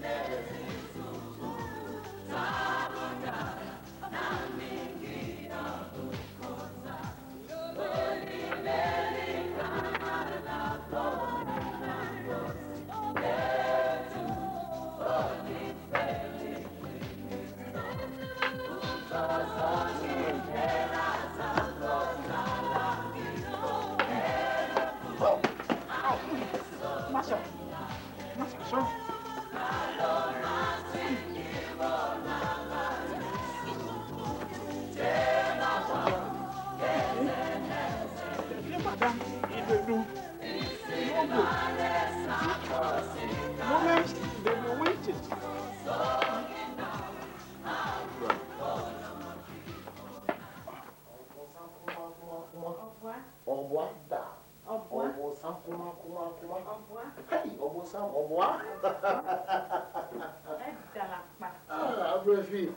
Speaker 12: Hey, Owusu. Abrafi.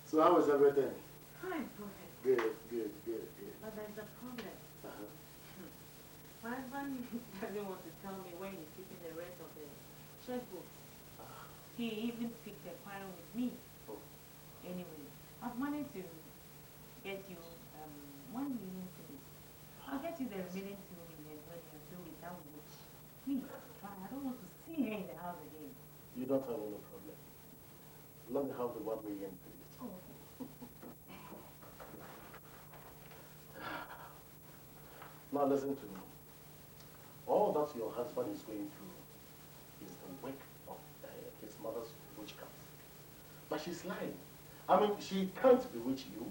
Speaker 12: So how was everything?
Speaker 11: Hi, Prophet.
Speaker 12: Good.
Speaker 11: But there's a problem. My husband doesn't want to tell me when he's keeping the rest of the checkbooks. He even picked a quarrel with me. Anyway, I've managed to get you 1 million cities. I'll get you the remaining 2 million when you're through with that witch. Please, try. I don't want to see her in the house again.
Speaker 12: You don't have any problem. Let me have the 1 million, please.
Speaker 11: Oh, okay.
Speaker 12: Now listen to me. All that your husband is going through is the work of his mother's witchcraft. But she's lying. I mean, she can't bewitch you.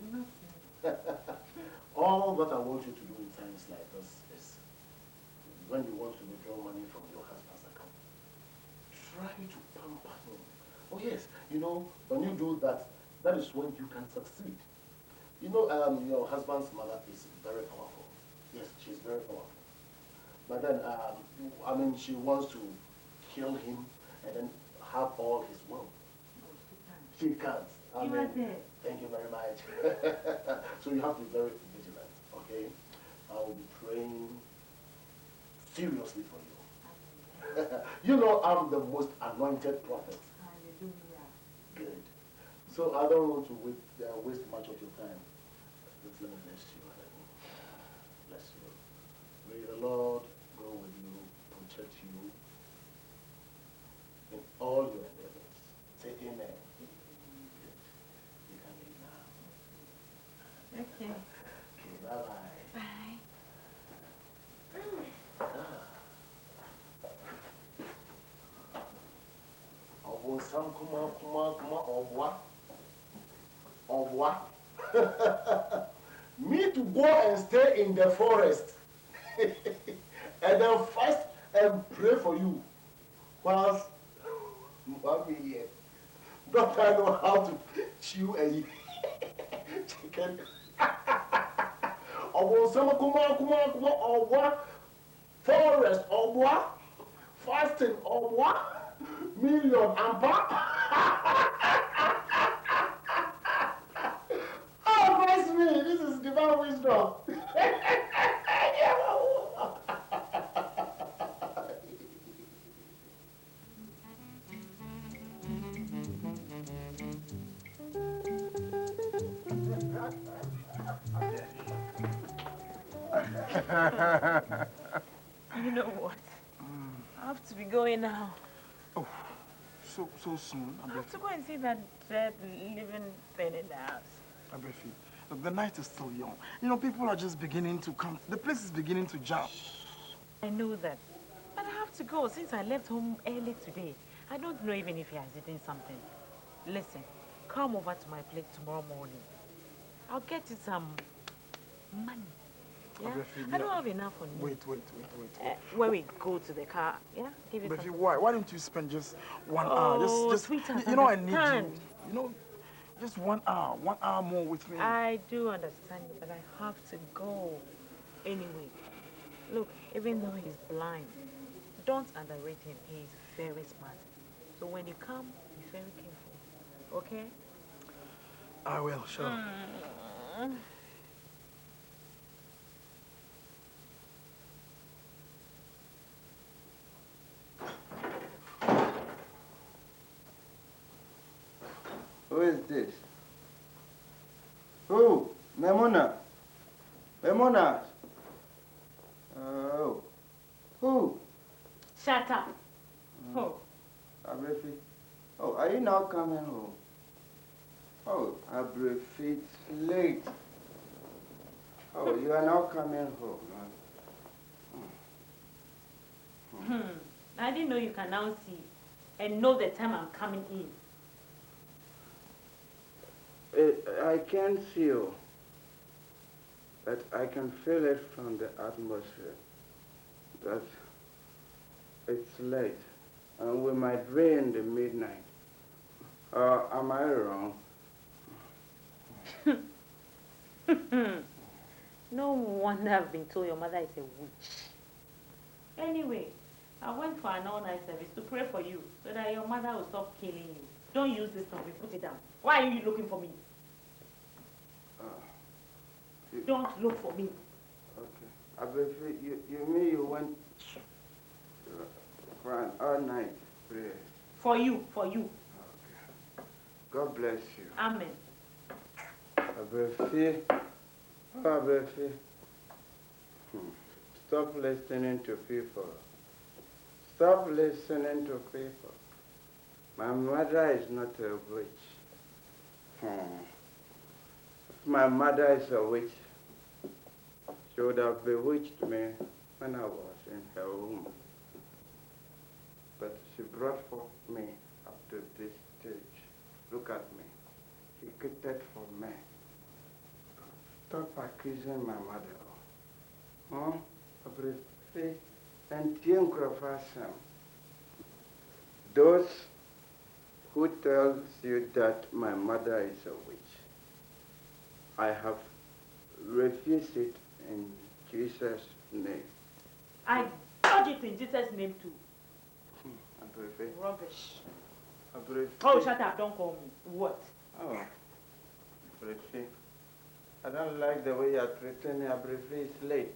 Speaker 12: All that I want you to do in times like this is, when you want to withdraw money from your husband's account, try to pamper him. Oh yes, you know, when you do that, that is when you can succeed. You know, your husband's mother is very powerful. Yes, she's very powerful. But then, I mean, she wants to kill him and then have all his wealth.
Speaker 11: No,
Speaker 12: she can't. I mean,
Speaker 11: there.
Speaker 12: Thank you very much. So you have to be very vigilant, okay? I will be praying seriously for you. You know, I'm the most anointed prophet.
Speaker 11: Hallelujah.
Speaker 12: Good. So I don't want to waste much of your time. Let me bless you. Bless you. May the Lord go with you, protect you in all your endeavors. Say amen. Good. You can leave now.
Speaker 11: Okay.
Speaker 12: Okay, bye-bye.
Speaker 11: Bye.
Speaker 12: Adwoa. Me to go and stay in the forest and then fast and pray for you. Whilst mommy, don't I know how to chew a chicken? Forest, fasting, million ampa. Oh, bless me, this is divine wisdom.
Speaker 11: You know what? I have to be going now.
Speaker 6: Oh, so soon.
Speaker 11: I have to go and see that dead living thing in the house.
Speaker 6: Abefi, look, the night is still young. You know, people are just beginning to come. The place is beginning to jump.
Speaker 11: I know that. But I have to go since I left home early today. I don't know even if he has eaten something. Listen, come over to my place tomorrow morning. I'll get you some money. Yeah?
Speaker 6: Abefi,
Speaker 11: I don't have enough on me.
Speaker 6: Wait.
Speaker 11: When we go to the car, yeah? Give you
Speaker 6: Abefi,
Speaker 11: some.
Speaker 6: why don't you spend just 1
Speaker 11: Oh,
Speaker 6: hour? Just
Speaker 11: sweetheart,
Speaker 6: you know, I need you.
Speaker 11: understand.
Speaker 6: You know, just 1 hour. 1 hour more with me.
Speaker 11: I do understand, but I have to go. Anyway, look, even though he's blind, don't underrate him. He's very smart. So when you come, be very careful. Okay?
Speaker 6: I will, sure.
Speaker 10: Who is this? Who? Memona? Oh. Who?
Speaker 11: Shut up. Oh.
Speaker 10: Abrafi. Oh, are you now coming home? Oh, Abrafi, it's late. Oh, you are now coming home.
Speaker 11: I didn't know you can now see and know the time I'm coming in.
Speaker 10: I can't see you, but I can feel it from the atmosphere that it's late and we might be in the midnight. Am I wrong?
Speaker 11: No wonder I've been told your mother is a witch. Anyway, I went for an all-night service to pray for you so that your mother will stop killing you. Don't use this stuff, put it down. Why are you looking for me? Don't look for me.
Speaker 10: Okay. You mean you went for an all-night prayer? For you. Okay. God bless you.
Speaker 11: Amen.
Speaker 10: Abefi. Stop listening to people. Stop listening to people. My mother is not a witch. If my mother is a witch, she would have bewitched me when I was in her womb. But she brought forth me up to this stage. Look at me. She catered for me. Stop accusing my mother. Those who tells you that my mother is a witch, I have refused it in Jesus' name.
Speaker 11: I dodge it in Jesus' name too. Rubbish. Oh, shut up, don't call me. What?
Speaker 10: Oh, Abrife. I don't like the way you're treating me. Abrife is late.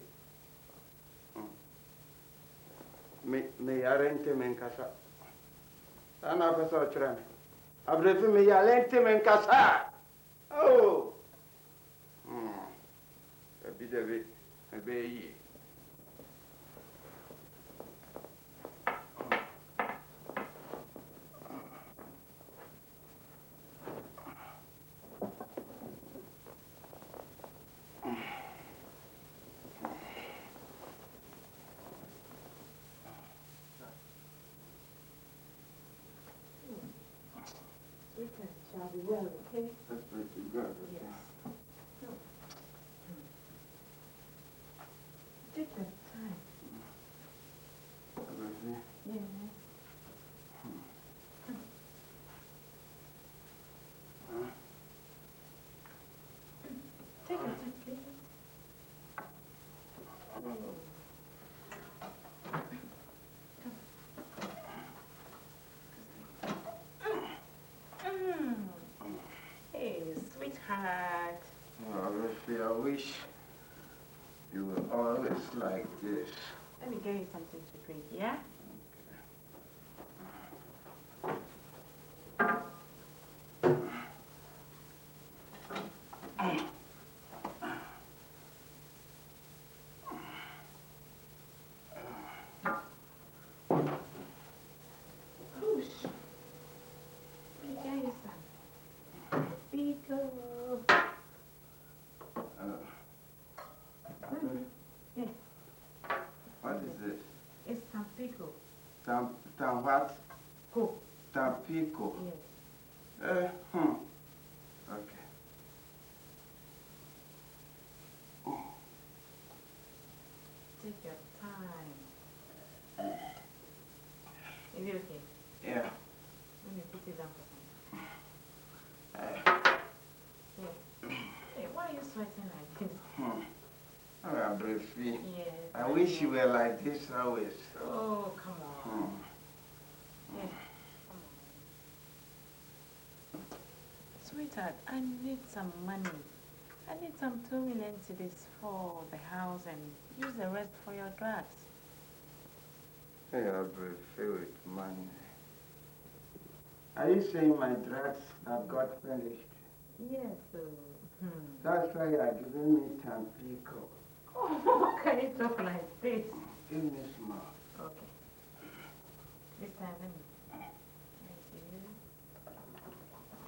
Speaker 10: Me Yirenkyi me nkasa. Sana pesa ochra me. Abrife me Yirenkyi me nkasa. Oh. David, ebe.
Speaker 11: Shall be well, okay?
Speaker 10: That's pretty good.
Speaker 11: Yes. No. Take your time. Yeah. Take your time, please. Hey, sweetheart.
Speaker 10: Oh, I wish you were always like this.
Speaker 11: Let me get you something to drink, yeah?
Speaker 10: What?
Speaker 11: Go.
Speaker 10: Tampico.
Speaker 11: Yes.
Speaker 10: Okay.
Speaker 11: Take your time. Is it okay?
Speaker 10: Yeah.
Speaker 11: Let me put it down for some. Yeah. Hey, why are you sweating like this?
Speaker 10: Oh, Abrife.
Speaker 11: Yes.
Speaker 10: I wish you were like this always.
Speaker 11: Oh, come on. Yeah. Sweetheart, I need some money. I need some 2 million cedis for the house and use the rest for your drugs.
Speaker 10: Hey, Abrife with money. Are you saying my drugs have got finished?
Speaker 11: Yes.
Speaker 10: That's why you are giving me Tampico.
Speaker 11: Oh, can you talk like this?
Speaker 10: Give me small.
Speaker 11: Okay. This time, let me.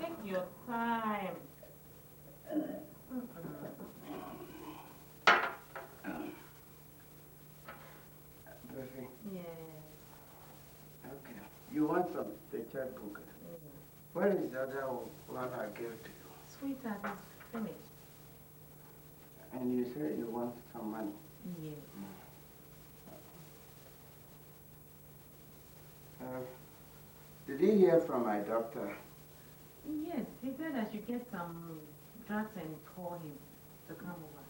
Speaker 11: Take your time.
Speaker 10: Perfect.
Speaker 11: Yes.
Speaker 10: Okay. You want some the checkbook? Where is the other one I gave to you?
Speaker 11: Sweetheart, it's finished.
Speaker 10: And you say you want some money?
Speaker 11: Yes.
Speaker 10: Did you hear from my doctor?
Speaker 11: Yes, he said I should get some drugs and call him to come over.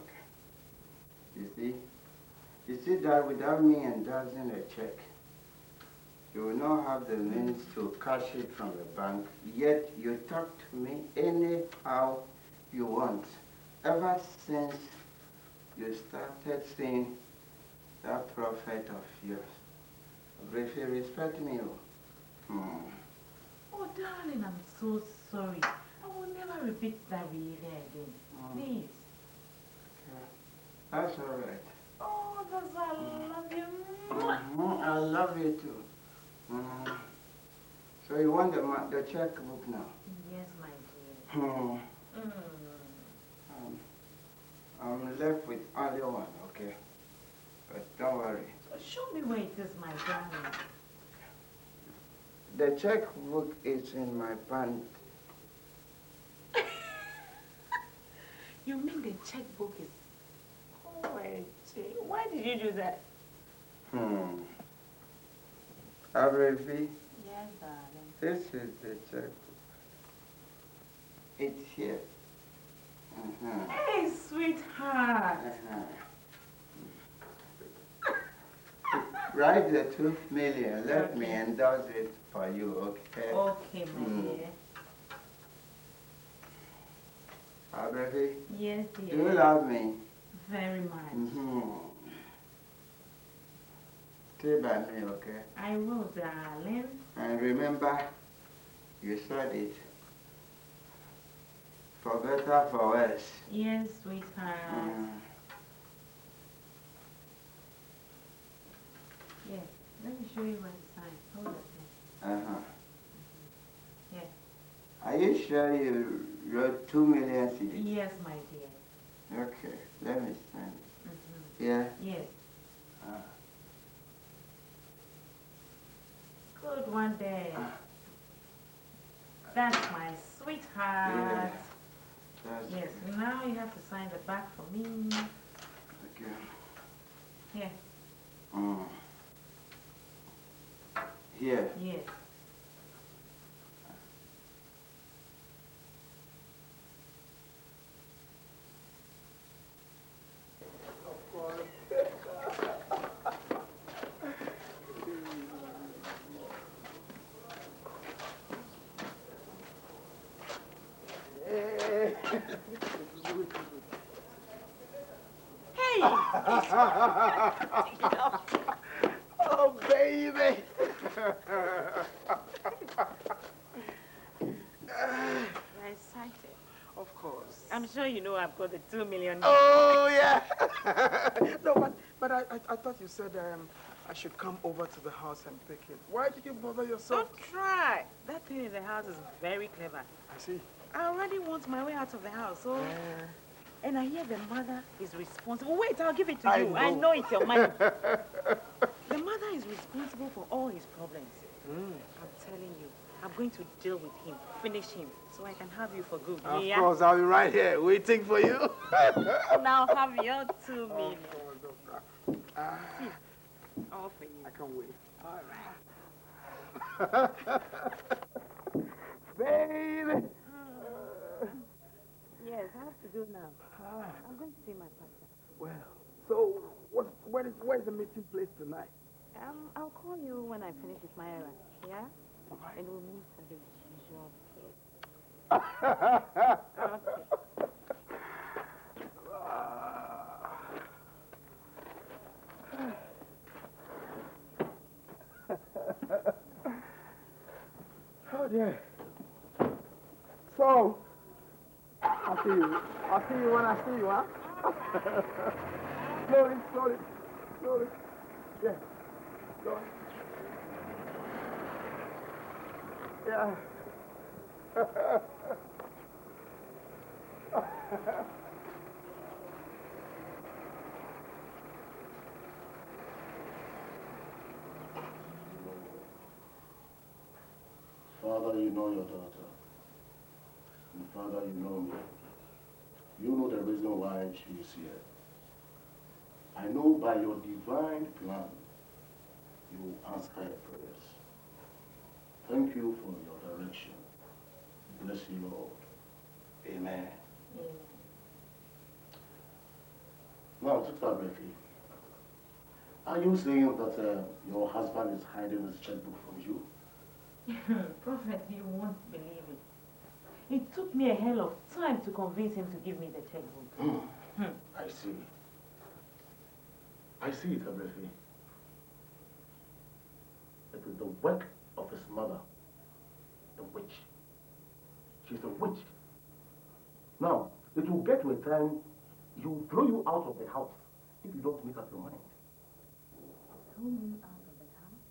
Speaker 10: Okay. You see that without me endorsing a check, you will not have the means to cash it from the bank, yet you talk to me anyhow you want. Ever since you started seeing that prophet of yours. If you respect me,
Speaker 11: Oh, darling, I'm so sorry. I will never repeat that behavior again. Please.
Speaker 10: Okay. That's all right.
Speaker 11: Oh, that's why I love you.
Speaker 10: I love you too. So you want the checkbook now?
Speaker 11: Yes, my dear.
Speaker 10: I'm left with only one, okay? But don't worry.
Speaker 11: So show me where it is, my darling.
Speaker 10: The checkbook is in my pant.
Speaker 11: You mean the checkbook is... Oh, why did you do that?
Speaker 10: Ibrahim?
Speaker 11: Yes, darling.
Speaker 10: This is the checkbook. It's here.
Speaker 11: Hey, sweetheart.
Speaker 10: Write the 2 million. Let me endorse it for you, okay?
Speaker 11: Okay, my dear.
Speaker 10: Ibrahim?
Speaker 11: Yes, dear.
Speaker 10: Do you love me?
Speaker 11: Very much.
Speaker 10: Stay by me, okay?
Speaker 11: I will, darling.
Speaker 10: And remember, you said it. For better, for worse.
Speaker 11: Yes, sweetheart. Yes, let me show you where to sign. Hold it. Yes.
Speaker 10: Are you sure you wrote 2 million cedis?
Speaker 11: Yes, my dear.
Speaker 10: Okay, let me sign it. Yeah?
Speaker 11: Yes. Good one day. That's my sweetheart. Yes, now you have to sign the back for me.
Speaker 10: Okay.
Speaker 11: Here.
Speaker 10: Here?
Speaker 11: Yes.
Speaker 6: Oh, baby.
Speaker 11: You're excited.
Speaker 6: Of course.
Speaker 11: I'm sure you know I've got the 2 million.
Speaker 6: Oh, yeah. No, but I thought you said I should come over to the house and pick it. Why did you bother yourself?
Speaker 11: Don't try. That thing in the house is very clever.
Speaker 6: I see.
Speaker 11: I already want my way out of the house, so... And I hear the mother is responsible. Wait, I'll give it to you. I know it's your money. The mother is responsible for all his problems. I'm telling you, I'm going to deal with him, finish him, so I can have you for good.
Speaker 6: Of course, I'll be right here waiting for you.
Speaker 11: Now have your 2 million. All for you.
Speaker 6: I can't wait.
Speaker 11: All right.
Speaker 6: Baby.
Speaker 11: Yes, I have to go now. I'm going to see my pastor.
Speaker 6: Well, so where's the meeting place tonight?
Speaker 11: I'll call you when I finish with my errand. Yeah?
Speaker 6: Right.
Speaker 11: And we'll meet at the usual place.
Speaker 6: Oh dear. So, I'll see you. I'll see you when I see you, huh? Slowly. Yeah. Go on. Yeah.
Speaker 12: Father, you know your daughter. And Father, you know me. You know the reason why she is here. I know by your divine plan, you will answer her prayers. Thank you for your direction. Bless you, Lord. Amen. Now, Sister Becky, are you saying that your husband is hiding his checkbook from you?
Speaker 11: Prophet, you won't believe it. It took me a hell of time to convince him to give me the checkbook.
Speaker 12: I see. I see it, Becky. It is the work of his mother, the witch. She's a witch. Now, it will get to a time he will throw you out of the house if you don't make up your mind.
Speaker 11: Throw me out of the house?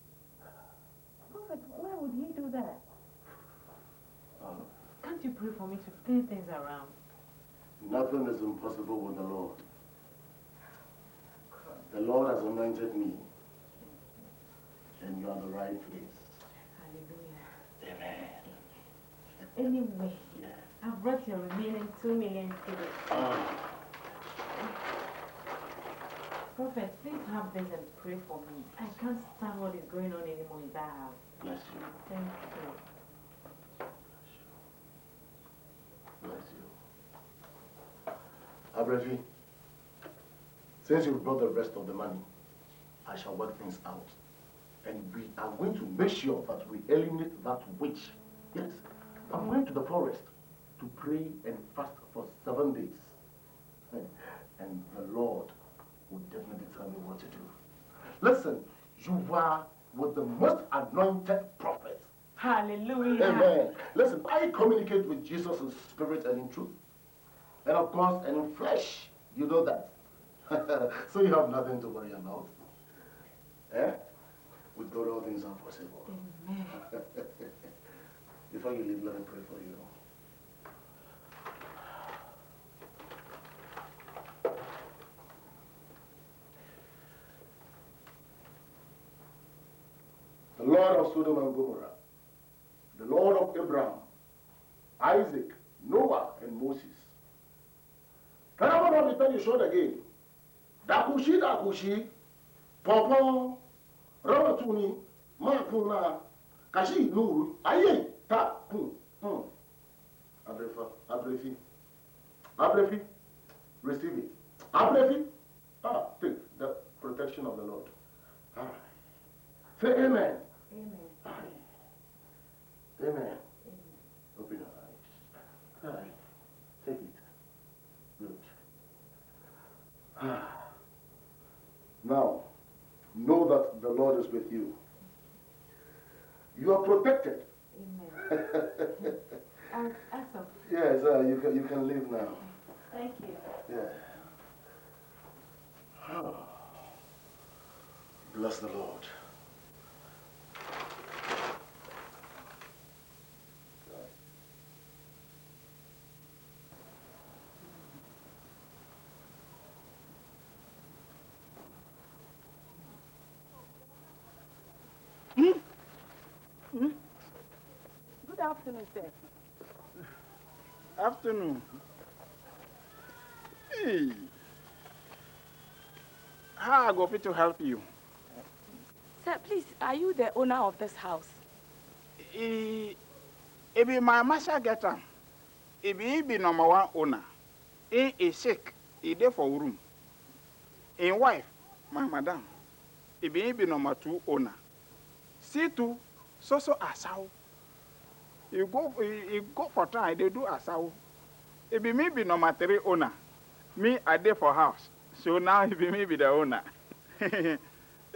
Speaker 11: Prophet, why would he do that? Can't you pray for me to turn things around?
Speaker 12: Nothing is impossible with the Lord. The Lord has anointed me, and you are the right place.
Speaker 11: Hallelujah.
Speaker 12: Amen.
Speaker 11: Anyway, I've brought your remaining 2 million today. Prophet, please have this and pray for me. I can't stand what is going on anymore in that house.
Speaker 12: Bless you.
Speaker 11: Thank you.
Speaker 12: Bless you. Ibrahim, since you've brought the rest of the money, I shall work things out. And we are going to make sure that we eliminate that witch. Yes, I'm going to the forest to pray and fast for 7 days. And the Lord will definitely tell me what to do. Listen, you are with the most anointed prophet.
Speaker 11: Hallelujah.
Speaker 12: Amen. Listen, I communicate with Jesus in spirit and in truth. And of course, and in flesh. You know that. So you have nothing to worry about. Eh? With God, all things are possible.
Speaker 11: Amen.
Speaker 12: Before you leave, let me pray for you. The Lord of Sodom and Gomorrah, the Lord of Abraham, Isaac, Noah, and Moses. Can I not return your short again? Dakushi, Popo, Rabatuni, Makuna, Kashi, Nuru, Aye, Ta, Abrefi, receive it. Abrefi, take the protection of the Lord. All right. Say amen.
Speaker 11: Amen.
Speaker 12: Amen. Amen. Open your eyes. All right. Take it. Good. Now, know that the Lord is with you. You are protected.
Speaker 11: Amen. Awesome.
Speaker 12: Yes, you can leave now.
Speaker 11: Thank you.
Speaker 12: Yeah. Bless the Lord.
Speaker 5: Good afternoon, sir.
Speaker 13: Afternoon. Hey. How I go fit to help you?
Speaker 5: Sir, please, are you the owner of this house?
Speaker 13: It be my master get am. It be number 1 owner. He is sick. He there for room. In wife, my madam. It be number 2 owner. See to so asau. You go for time. They do asau. It be me be number 3 owner. Me I there for house. So now it be me be the owner.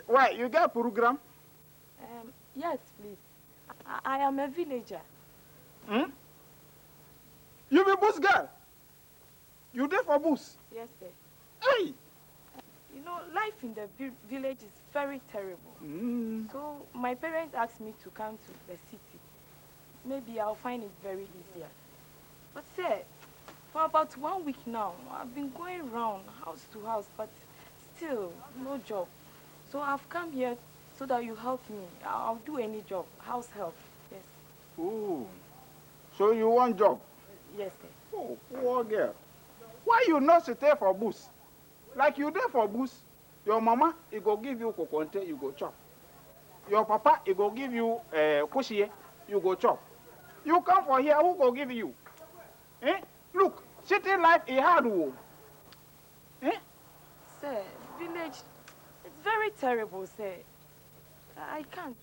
Speaker 13: Why you get program?
Speaker 5: Yes, please. I am a villager.
Speaker 13: You be boost girl. You there for boost?
Speaker 5: Yes, sir.
Speaker 13: Hey.
Speaker 5: You know, life in the village is very terrible. So my parents asked me to come to the city. Maybe I'll find it very easier. But sir, for about 1 week now, I've been going around house to house, but still no job. So I've come here so that you help me. I'll do any job, house help. Yes.
Speaker 13: Ooh. So you want job?
Speaker 5: Yes, sir.
Speaker 13: Oh, poor girl. Why you not stay for boost? Like you there for boost, your mama, he go give you kokonte, you go chop. Your papa, he go give you kushiye, you go chop. You come for here, who go give you? Eh? Look, city life is hard. Eh?
Speaker 4: Sir, village, it's very terrible, sir. I can't.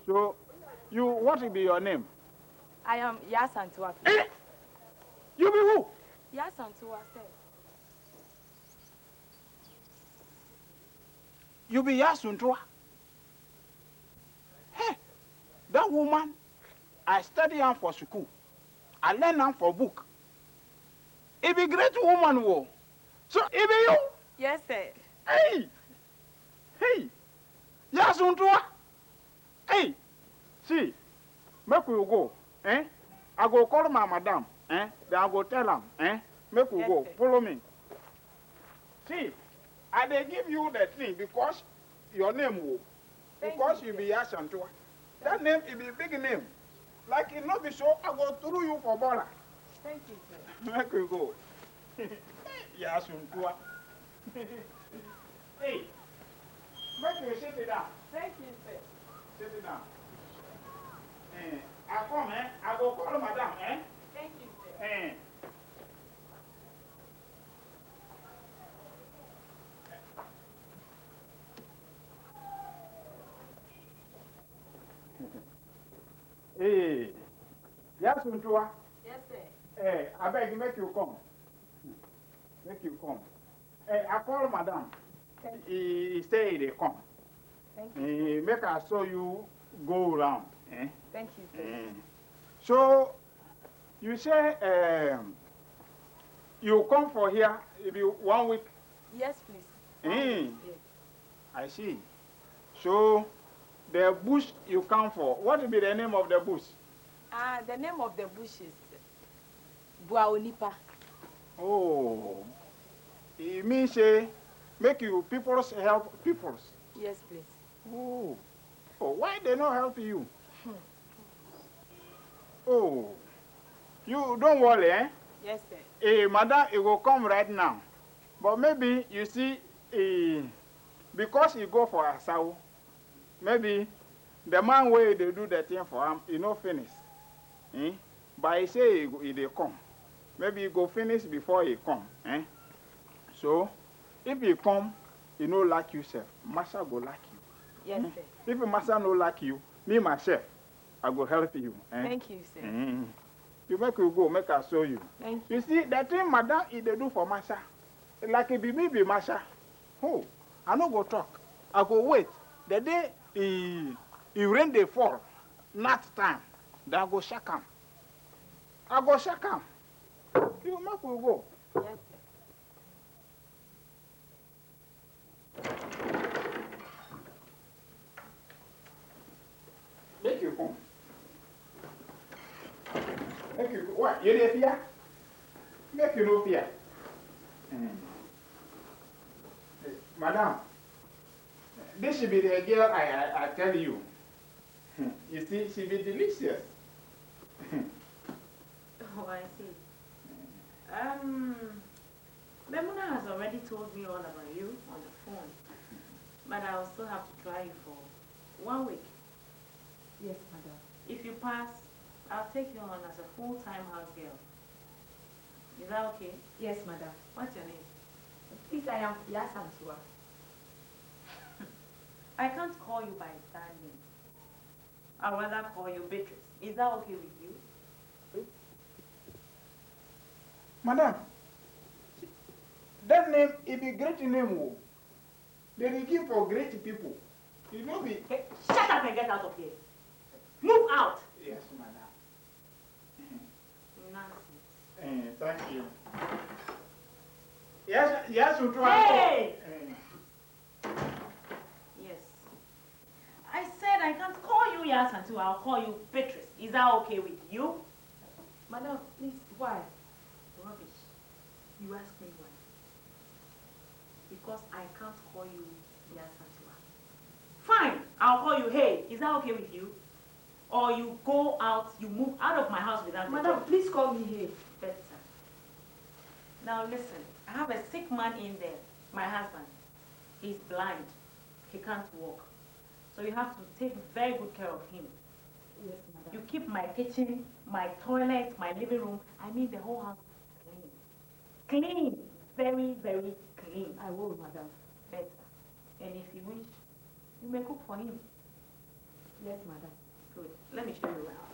Speaker 13: So, what will be your name?
Speaker 4: I am Asantewaa.
Speaker 13: You be who?
Speaker 4: Asantewaa, sir.
Speaker 13: You be Asantewaa? Hey, that woman, I study her for school. I learn her for book. It be great woman, wo. So, it be you?
Speaker 4: Yes, sir.
Speaker 13: Hey! Asantewaa! Hey! See, make we go, eh? I go call my madam, eh? Then I go tell am, eh? Make we go, follow me. See, I dey give you the thing because your name, wo. Because you be Asantewaa. That name is a big name. Like it not be so, I go through you for baller.
Speaker 4: Thank you, sir.
Speaker 13: Make we go. Asantewaa. Hey, make you sit it down.
Speaker 4: Thank you, sir.
Speaker 13: Sit it down. I come, eh? I go call madam, eh?
Speaker 4: Thank you, sir.
Speaker 13: Hey, Asantewaa.
Speaker 4: Yes, sir.
Speaker 13: I beg you, make you come. Make you come. I call madam. He say they come.
Speaker 4: Thank you.
Speaker 13: Make I show you go around. Eh?
Speaker 4: Thank you, sir.
Speaker 13: So, you say you come for here, it be 1 week?
Speaker 4: Yes, please.
Speaker 13: Yes.
Speaker 4: I
Speaker 13: see. So, the bush you come for, what will be the name of the bush?
Speaker 4: The name of the bush is Buaonipa.
Speaker 13: Oh, it means make you peoples help peoples.
Speaker 4: Yes, please.
Speaker 13: Oh, why they not help you? Oh, you don't worry, eh?
Speaker 4: Yes, sir.
Speaker 13: Madam, it will come right now. But maybe, you see, because you go for Asau, maybe the man way they do the thing for him, he not finish. But he say he come. Maybe he go finish before he come. So, if he come, he no like you, sir. Master go like you.
Speaker 4: Yes, sir.
Speaker 13: If Master no like you, me myself, I go help you.
Speaker 4: Thank you, sir.
Speaker 13: You make you go, make I show you.
Speaker 4: Thank
Speaker 13: you. You see, that thing madam they do for Master, like it be me be Master. Oh, I no go talk. I go wait. The day he rain they fall, not time, then I go shake him. I go shake him. You make we go.
Speaker 4: Yes, sir.
Speaker 13: Make you come. Make you go. What? You dey fear? Make you no fear. Madam, this should be the girl I tell you. You see, she be delicious.
Speaker 11: Oh, I see. Memuna has already told me all about you on the phone, but I'll still have to try you for 1 week.
Speaker 5: Yes, madam.
Speaker 11: If you pass, I'll take you on as a full-time house girl. Is that okay?
Speaker 5: Yes, madam.
Speaker 11: What's your name?
Speaker 5: Please, I am Asantewaa.
Speaker 11: I can't call you by that name. I'd rather call you Beatrice. Is that okay with you?
Speaker 13: Madam, that name is a great name. They will give for great people. It will be.
Speaker 11: Hey, shut up and get out of here. Move out.
Speaker 13: Yes, madam.
Speaker 11: Nonsense.
Speaker 13: Thank you. Yes, you try.
Speaker 11: Hey! Yes. I said I can't call you Asantewaa. I'll call you Beatrice. Is that okay with you?
Speaker 5: Madam, please, why?
Speaker 11: Rubbish. You ask me why. Because I can't call you Asantewaa. Fine, I'll call you Hey. Is that okay with you? Or you go out, you move out of my house without me.
Speaker 5: Madam, please call me Hey.
Speaker 11: Better. Now listen, I have a sick man in there, my husband. He's blind. He can't walk. So you have to take very good care of him.
Speaker 5: Yes, madam.
Speaker 11: You keep my kitchen, my toilet, my living room, I mean the whole house clean. Clean. Very, very clean.
Speaker 5: I will, madam.
Speaker 11: Better. And if you wish, you may cook for him.
Speaker 5: Yes, madam.
Speaker 11: Good. Let me show you around.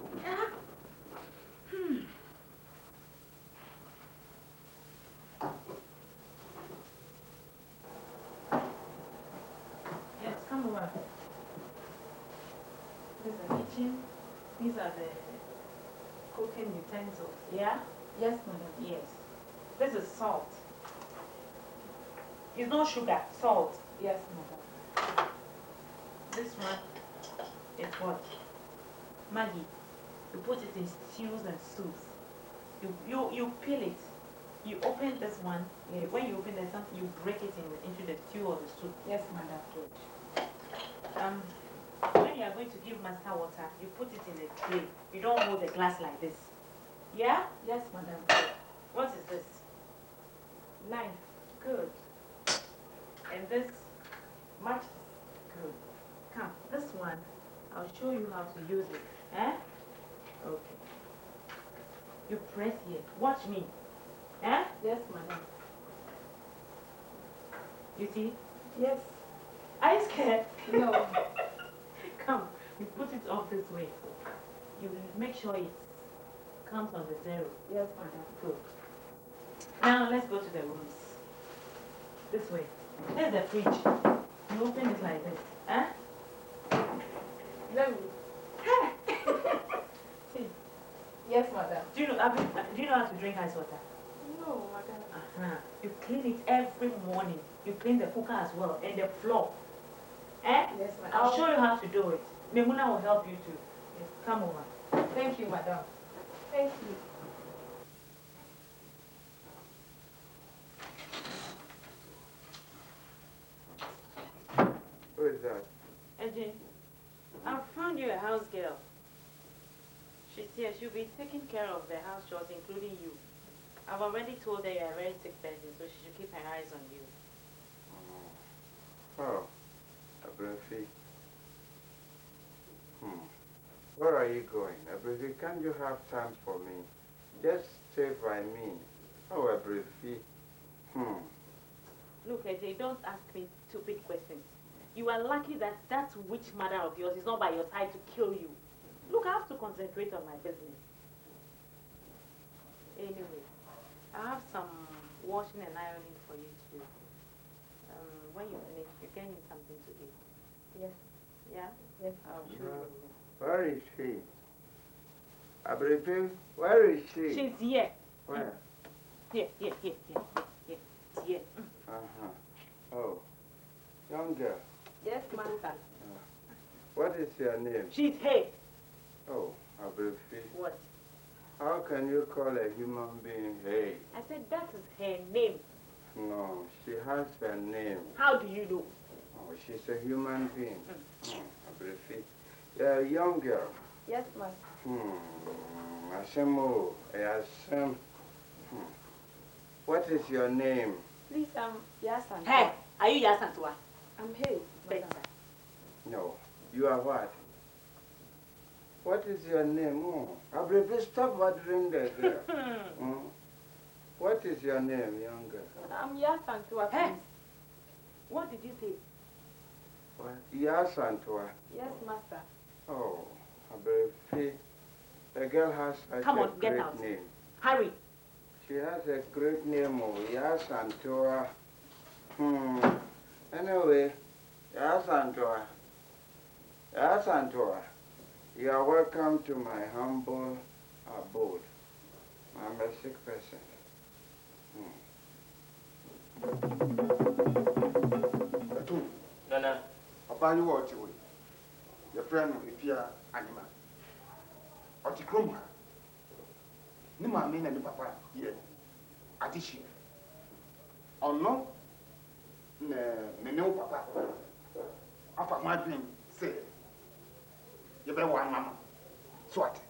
Speaker 11: Yes, come over. This is the kitchen. These are the cooking utensils. Yeah?
Speaker 5: Yes, madam.
Speaker 11: Yes. This is salt. It's not sugar, salt.
Speaker 5: Yes, madam.
Speaker 11: This one is what? Maggi. You put it in stews and soups. You peel it. You open this one.
Speaker 5: Yes.
Speaker 11: When you open this one, you break it into the stew or the soup.
Speaker 5: Yes, madam. Good.
Speaker 11: When you are going to give master water, you put it in a tray. You don't hold the glass like this. Yeah?
Speaker 5: Yes, madam.
Speaker 11: What is this?
Speaker 5: Knife.
Speaker 11: Good. And this match. Good. Come, this one, I'll show you how to use it. Eh? Okay. You press here. Watch me. Eh?
Speaker 5: Yes, madam.
Speaker 11: You see?
Speaker 5: Yes.
Speaker 11: Are you scared?
Speaker 5: No.
Speaker 11: Come, you put it off this way. You make sure it comes on the zero.
Speaker 5: Yes, madam.
Speaker 11: Good. Now let's go to the rooms. This way. There's the fridge. You open it like this. Huh?
Speaker 5: Let me.
Speaker 11: See.
Speaker 5: Yes, madam.
Speaker 11: Do you know how to drink ice water?
Speaker 5: No, madam.
Speaker 11: You clean it every morning. You clean the cooker as well and the floor. Eh?
Speaker 5: Yes, madam.
Speaker 11: I'll show you how to do it. Memuna will help you too. Yes, come over.
Speaker 5: Thank you, madam. Thank you.
Speaker 10: Who is that?
Speaker 11: Eji, I found you a house girl. She's here. She'll be taking care of the house chores, including you. I've already told her you're a very sick person, so she should keep her eyes on you.
Speaker 10: Oh, Abrafi. Where are you going? Abrafi, can't you have time for me? Just stay by me. Oh, Abrafi.
Speaker 11: Look, Eji, don't ask me stupid questions. You are lucky that that witch mother of yours is not by your side to kill you. Look, I have to concentrate on my business. Anyway, I have some washing and ironing for you to do. When you finish, you can need something to eat.
Speaker 5: Yes.
Speaker 11: Yeah?
Speaker 5: Yes.
Speaker 11: I'll show you.
Speaker 10: Where is she? Abrafi, where is she?
Speaker 11: She's here.
Speaker 10: Where?
Speaker 11: Here. Here.
Speaker 10: Oh, young girl.
Speaker 5: Yes, master.
Speaker 10: What is your name?
Speaker 11: She's here.
Speaker 10: Oh, Abrafi.
Speaker 11: What?
Speaker 10: How can you call a human being hey?
Speaker 11: I said that is her name.
Speaker 10: No, she has a name.
Speaker 11: How do you know?
Speaker 10: Oh, she's a human being. Abrafi. You're a young girl.
Speaker 5: Yes, master.
Speaker 10: Asemo, Asem. What is your name?
Speaker 5: Please, Yawson.
Speaker 11: Hey, are you Asantewaa?
Speaker 5: I'm here, madam.
Speaker 10: No, you are what? What is your name? Abrafi, stop bothering the girl. What is your name, young girl?
Speaker 5: I'm Asantewaa.
Speaker 11: Hey, what did you say?
Speaker 10: What? Asantewaa.
Speaker 5: Yes, master.
Speaker 10: Oh, Abrafi, the girl has such
Speaker 11: Come
Speaker 10: a
Speaker 11: on, get
Speaker 10: great
Speaker 11: out.
Speaker 10: name.
Speaker 11: Hurry.
Speaker 10: She has a great name, Asantewaa. Anyway, Asantewaa. You are welcome to my humble abode. I'm a sick person.
Speaker 6: Nana. Papa, you watch away. Your friend, if you are animal. Or the crumb. No, my men and the papa, yeah. Addition. Or no, no, papa. After my dream, say, you better one mama. Swat.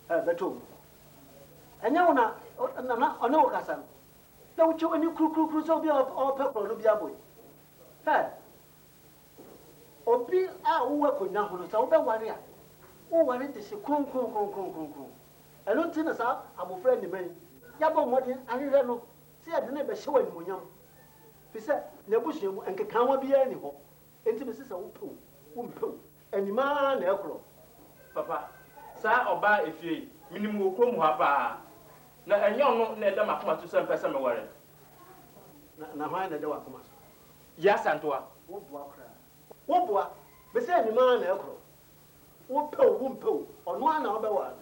Speaker 8: Beto. And now, no, Cassan. Don't you any crew so be all pepper no be a boy. Hey. Obi a work with now, so be warrior. Oh, what it is a croon. I don't think I'm a friend of mine. yabɔ mmɔden ahwehwɛ no sɛ yɛde ne bɛhyɛ wɔ animonyam fi sɛ n'abusua mu nkekawa biara ni hɔ enti mesi sɛ wopɛw wompɛw animaa na ɛkorɔ
Speaker 3: papa saa ɔbaa efie minim wɔ kurom hɔ paa na ɛnyɛ ɔno na ɛda makoma to sɛ mpɛ sɛ meware
Speaker 8: na hwan na ɛda wakoma so
Speaker 3: yɛ Asantewaa
Speaker 8: woboa koraa woboa bɛsɛ animaa na ɛkorɔ wopɛw wompɛw ɔno a na wobɛware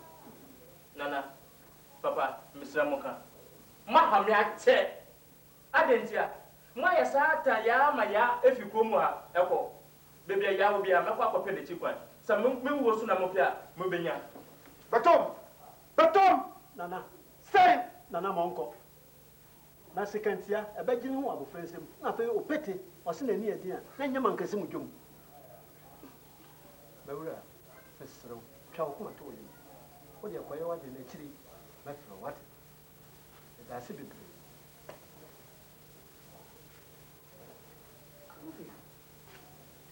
Speaker 3: nana papa mesrɛ mo ka moaha me akyɛ adentia moayɛ saa ta yaa ma yaa efi kurom ha ɛkɔ baabi a yaa wɔ bi a mɛkɔ akɔpɛ n'akyi kwan sɛ mewuo so na mopɛ a mobɛnya
Speaker 6: Batom!
Speaker 8: Nana.
Speaker 6: Say!
Speaker 8: Nana Monko. Na sekantia, ɛbɛgye ne ho abofra nsɛm. Na afei opete, ɔse n'ani adi a, na nyɛ mankasi mu dwom. Bɛwura, mesrɛ wo, twa wo koma to wo yam. Wode akɔyɛ wade n'akyiri, mɛfrɛ wo wate. Ɛda ase bebree.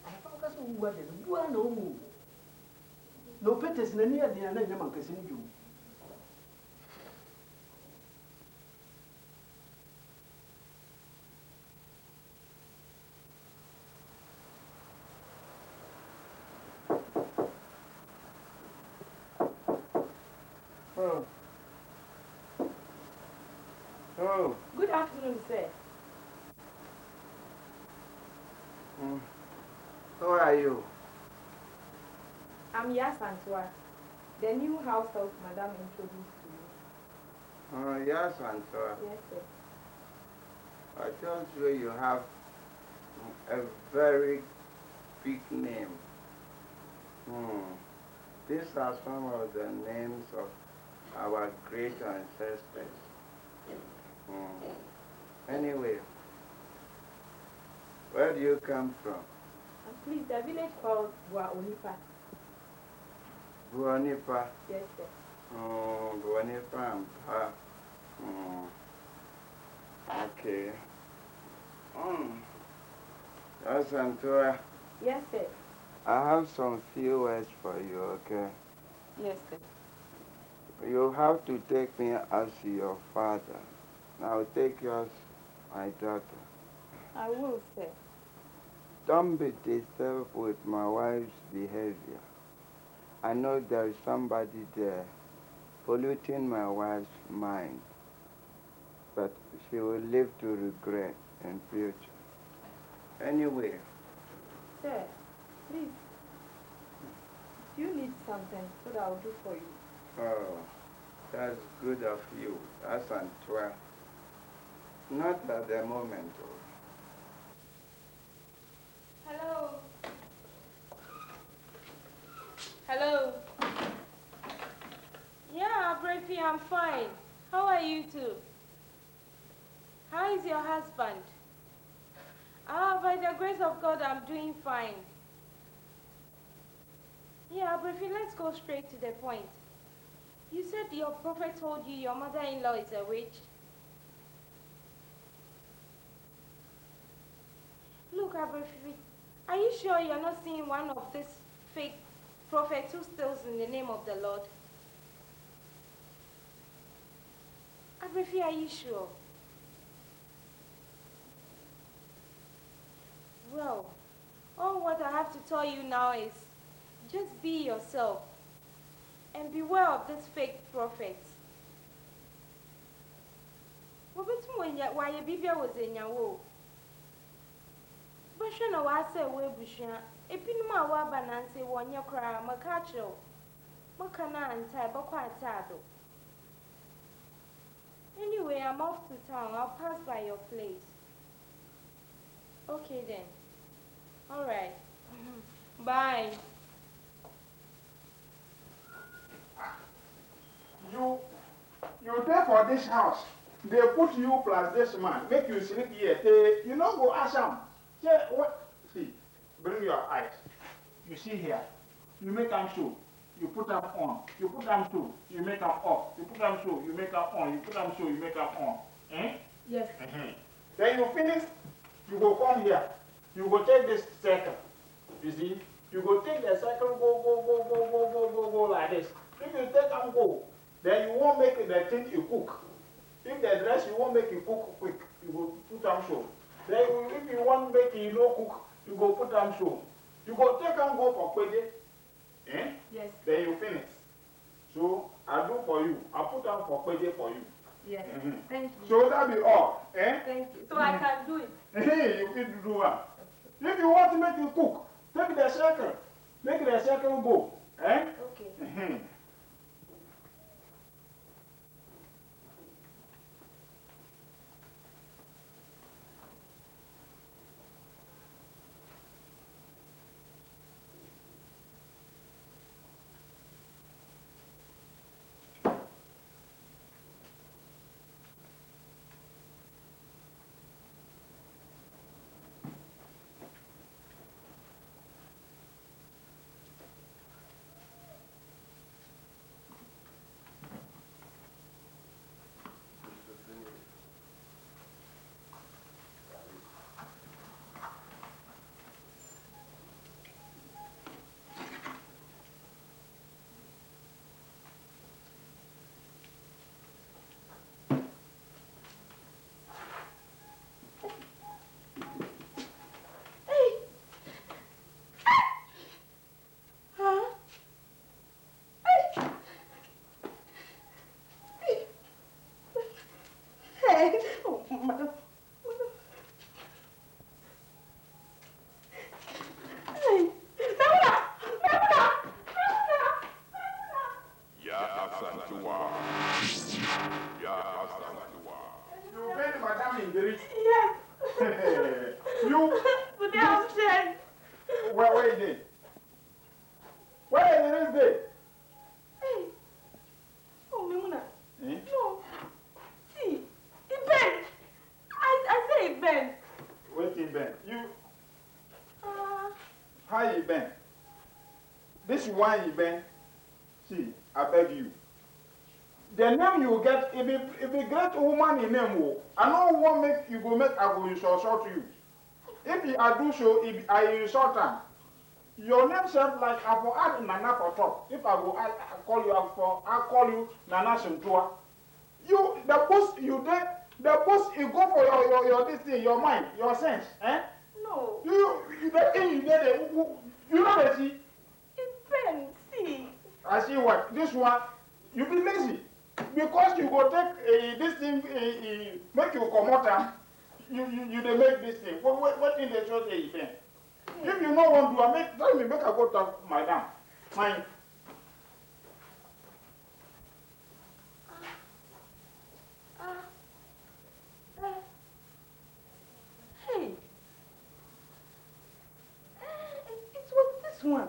Speaker 8: Afa wo ka sɛ wowu ade no, bua na ɔmu. Na opete si n'ani adi a na nyɛ mankasi mu dwom.
Speaker 11: Oh. Good afternoon, sir.
Speaker 10: Who are you?
Speaker 11: I'm Asantewaa, the new house help Madam introduced to you.
Speaker 10: Oh, Asantewaa.
Speaker 11: Yes, sir.
Speaker 10: I told you you have a very big name. These are some of the names of our great ancestors. Anyway, where do you come from?
Speaker 11: Please, the village called Buonipa.
Speaker 10: Buonipa?
Speaker 11: Yes, sir.
Speaker 10: Buonipa and Pa. Okay. Asantewaa.
Speaker 11: Yes, sir.
Speaker 10: I have some few words for you, okay?
Speaker 11: Yes, sir.
Speaker 10: You have to take me as your father. Now take you as my daughter.
Speaker 11: I will, sir.
Speaker 10: Don't be disturbed with my wife's behavior. I know there is somebody there polluting my wife's mind, but she will live to regret in future. Anyway.
Speaker 11: Sir, please. Do you need something so that I'll do for you?
Speaker 10: Oh, that's good of you. Asantewaa. Not at the moment.
Speaker 11: Hello. Hello. Yeah, Ibrahim, I'm fine. How are you two? How is your husband? By the grace of God, I'm doing fine. Yeah, Ibrahim, let's go straight to the point. You said your prophet told you your mother-in-law is a witch. Look, Ibrahim, are you sure you're not seeing one of these fake prophets who steals in the name of the Lord? Ibrahim, are you sure? Well, all what I have to tell you now is just be yourself and beware of these fake prophets. Why your baby was in your woe? But you know, I say, well, Bushia, a pinma wabanancy 1 year cry, Macacho, Macana and Tyber quite tado. Anyway, I'm off to town. I'll pass by your place. Okay then. All right. Bye.
Speaker 13: You pay for this house. They put you plus this man, make you sleep here. You know, go ask them. Say what? See, bring your eyes. You see here. You make them show. You put them on. You put them show. You make them off. You put them show. You make them on. You put them show. You make them on. Eh?
Speaker 11: Yes.
Speaker 13: Then you finish. You go come here. You go take this circle. You see? You go take the circle, go like this. If you take and go, then you won't make the thing you cook. If the dress you won't make you cook quick, you go put them show. Then if you want make you no cook, you go put them show. You go take and go for Kwame. Eh?
Speaker 4: Yes.
Speaker 13: Then you finish. So I do for you. I put them for Kwame for you.
Speaker 4: Yes. Thank you.
Speaker 13: So that be all. Eh?
Speaker 4: Thank you. So I can do it.
Speaker 13: Hey, you can do that. If you want to make you cook, take the circle. Make the circle go. Eh?
Speaker 4: Okay.
Speaker 9: Asantewaa. Asantewaa.
Speaker 13: You been Madame Ingrid?
Speaker 4: Yes.
Speaker 13: You.
Speaker 4: But they are dead.
Speaker 13: Where is it? Where is it?
Speaker 4: Hey. Oh, Memuna.
Speaker 13: Eh?
Speaker 4: No. See, it bent. I say it bent.
Speaker 13: Wait in bend. You. How you bend? This one you bend. See, I beg you. The name you get, if a great woman in name, I know what make you go make I go insult you. If I do so, if I insult her, your name sounds like I will add Nana for top. If I go, I call you for, I call you Nana Asantewaa. You, the boss, you did, the boss, you go for your this thing, your mind, your sense, eh?
Speaker 4: No.
Speaker 13: The thing you did, you know the see.
Speaker 4: It bent. See.
Speaker 13: I see what this one. You be lazy because you go take this thing, make you come out. You dey make this thing. What thing they show say you bend? If you no want to, tell me make I go talk to madam. Fine.
Speaker 4: Hey. It was this one.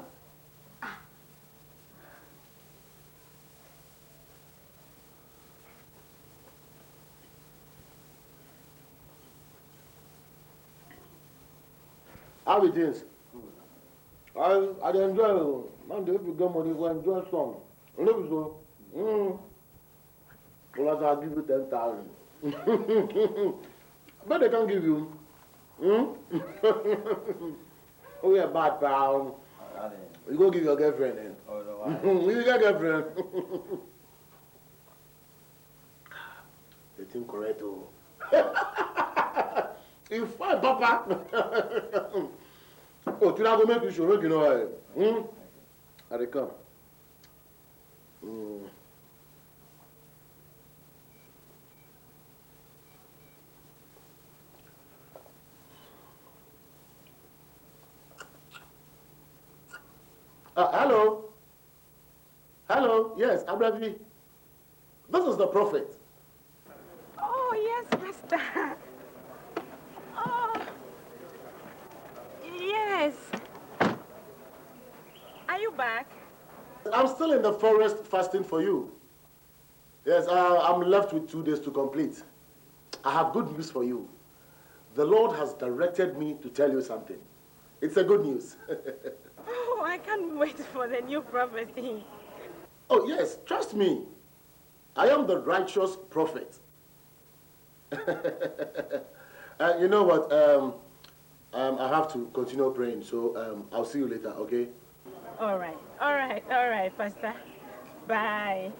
Speaker 12: How it is? I enjoy. Man, if you get money, you enjoy some. Look so. Well, I'll give you 10,000. But they can't give you. Oh, you're bad, pal. You go give your girlfriend then. Oh, no, you got girlfriend. You think correct, oh. You fine, Papa. Oh, tu n'as pas même plus chaud, you know. Allez, come. Hello. Hello. Yes, Ibrahim. This is the prophet.
Speaker 11: Oh, yes, Pastor. Oh, yes. Are you back?
Speaker 12: I'm still in the forest fasting for you. Yes, I'm left with 2 days to complete. I have good news for you. The Lord has directed me to tell you something. It's a good news.
Speaker 11: Oh, I can't wait for the new prophecy.
Speaker 12: Oh, yes, trust me. I am the righteous prophet. You know what? I have to continue praying, so I'll see you later, okay?
Speaker 11: All right, Pastor. Bye.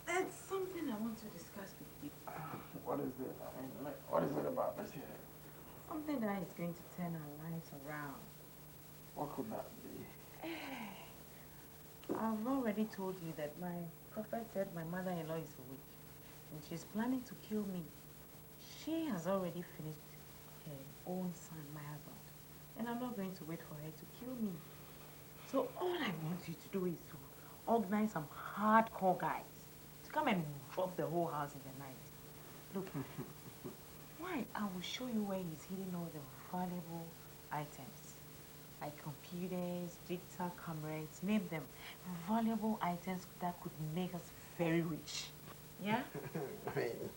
Speaker 11: There's something I want to discuss with you.
Speaker 3: What is it? What is it about? Let's hear it.
Speaker 11: Something that is going to turn our lives around.
Speaker 3: What could that be?
Speaker 11: I've already told you that my prophet said my mother-in-law is a witch and she's planning to kill me. She has already finished her own son, my husband, and I'm not going to wait for her to kill me. So all I want you to do is to organize some hardcore guys to come and drop the whole house in the night. Look, why? I will show you where he's hiding all the valuable items. Like computers, digital cameras, name them. Valuable items that could make us very rich. Yeah?
Speaker 3: I mean,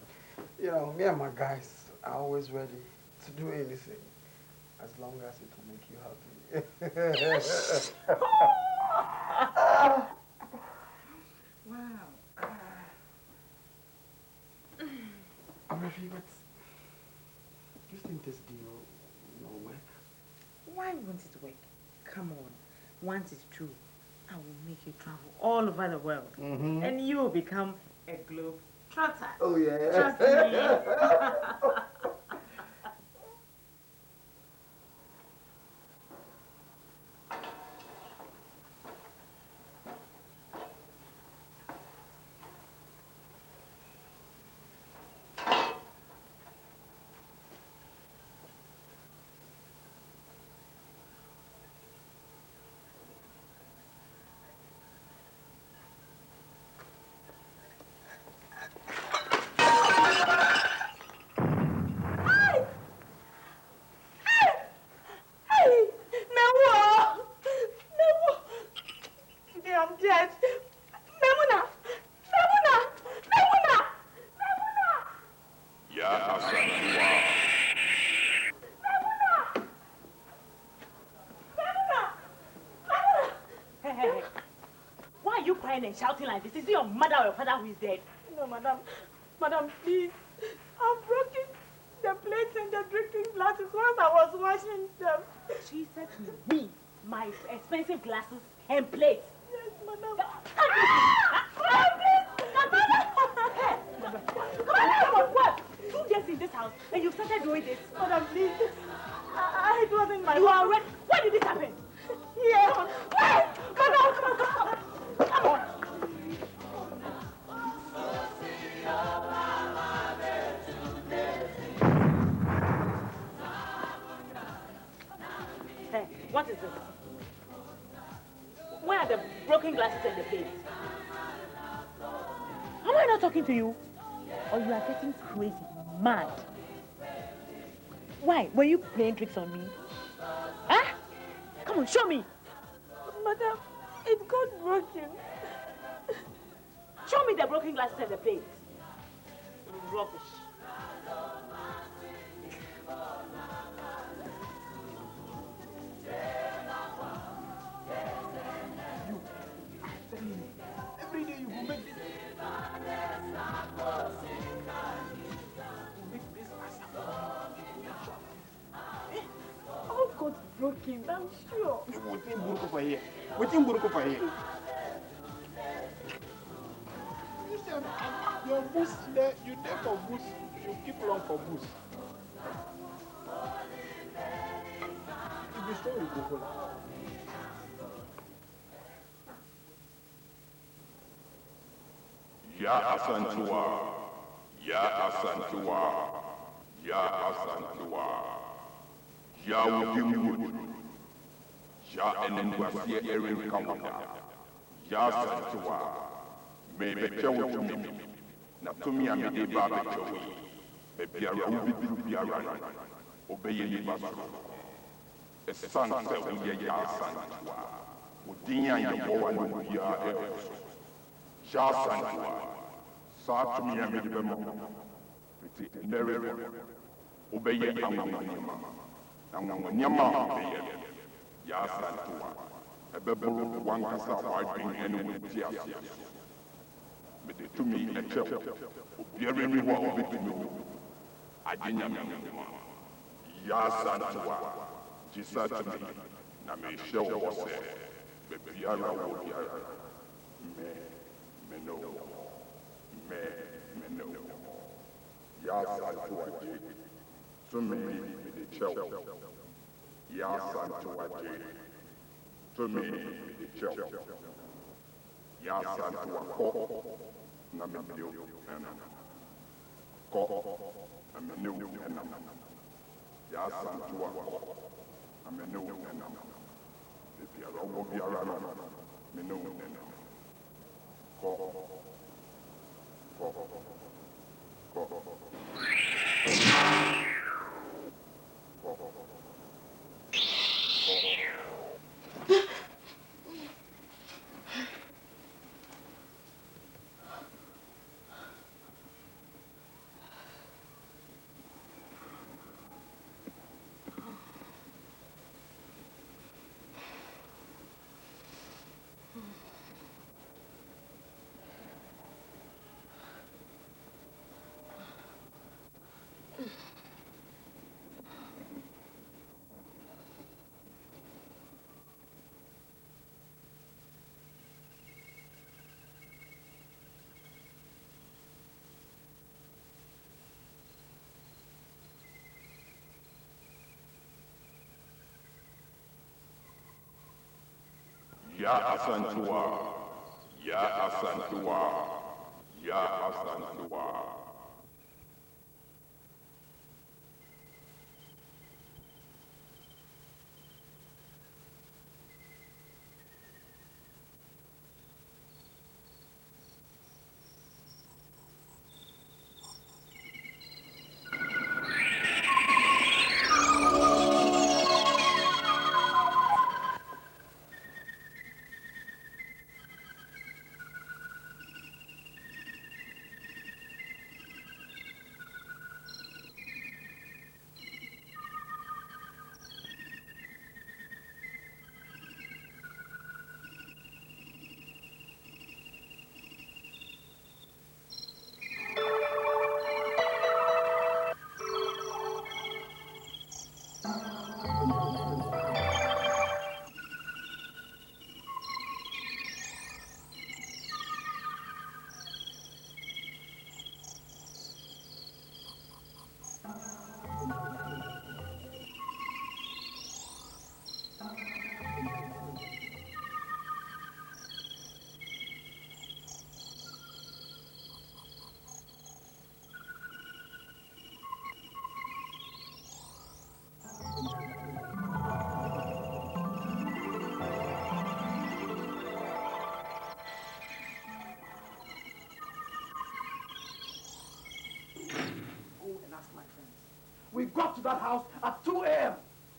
Speaker 3: you know, me and my guys are always ready to do anything as long as it will make you happy.
Speaker 11: Wow.
Speaker 3: Rafi, but do you think this deal will work?
Speaker 11: Why won't it work? Come on. Once it's true, I will make you travel all over the world. And you will become a globe trotter.
Speaker 3: Oh, yeah.
Speaker 11: Trust me. And shouting like this. Is it your mother or your father who is dead?
Speaker 4: No, madam. Madam, please. I've broken the plates and the drinking glasses once I was washing them.
Speaker 11: She said to me, my expensive glasses and plates.
Speaker 4: Yes, madam.
Speaker 11: Come on, what? 2 days in this house and you started doing this?
Speaker 4: Madam, please. It wasn't my
Speaker 11: fault. You are already. When did this happen?
Speaker 4: Here. Madam. Come on.
Speaker 11: Hey, what is this? Where are the broken glasses and the plates? Am I not talking to you? Or you are getting crazy, mad? Why? Were you playing tricks on me? Huh? Come on, show me.
Speaker 4: Madam, it got broken.
Speaker 11: Show me the broken glasses and the plates. Rubbish.
Speaker 3: Every day you will make this.
Speaker 4: All got broken, I'm sure.
Speaker 3: Waiting Burko for here. Waiting Burko for here.
Speaker 13: You said your boost there, you there for boost, you keep long for boost. If you stay, you go home.
Speaker 14: Ya Asantewaa, Ya Asantewaa, Ya Asantewaa, Ya Wudimwood, Ya Enenwasiye Erin Kamuda, Ya Asantewaa, Maybe Chawumi, Natumi Amide Baba Chawi, Bebiara Ubi Biara, Obey Basu, a son of Ya Asantewaa, Udinya Yaboa, Ya Eroso. Asantewaa, Satumi Amidibemo, Nere, Obeye Amanyama. Amanyama Obeye. Ya Asantewaa. Ebebulu Wankasa Wadwin anyway Tiasia. But the to me a chap. Obiara ni wa obetumi. Ajinya Manyama. Ya Asantewaa. Jisa to me. Na me show was Bebiara Wobiara. Me no. Me no. Ya Asantewaa. To me the chow. Ya Asantewaa. To me the chow. Ya Asantewaa ko. Na me do and ko. Na me no and Ya Asantewaa ko. Na me no and Bebiara Wobiara. Me no and ko. Ya Asantewaa. Ya Asantewaa. Ya Asantewaa.
Speaker 12: We got to that house at 2 a.m.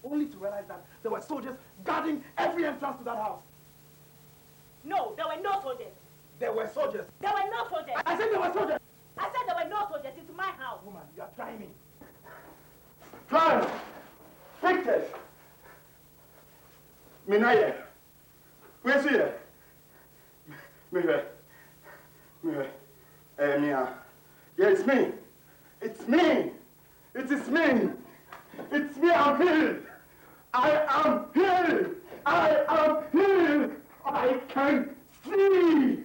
Speaker 12: only to realize that there were soldiers guarding every entrance to that house.
Speaker 4: No, there were no soldiers.
Speaker 12: There were soldiers.
Speaker 4: There were no soldiers.
Speaker 12: I said there were soldiers.
Speaker 4: I said there were no soldiers. It's my house.
Speaker 12: Woman, you are trying me.
Speaker 6: Try! Victors! Minaye! Where's here? Mire. Mia. Yeah, it's me. It's me. It is me. It's me. I'm here. I am here. I am here. I can see.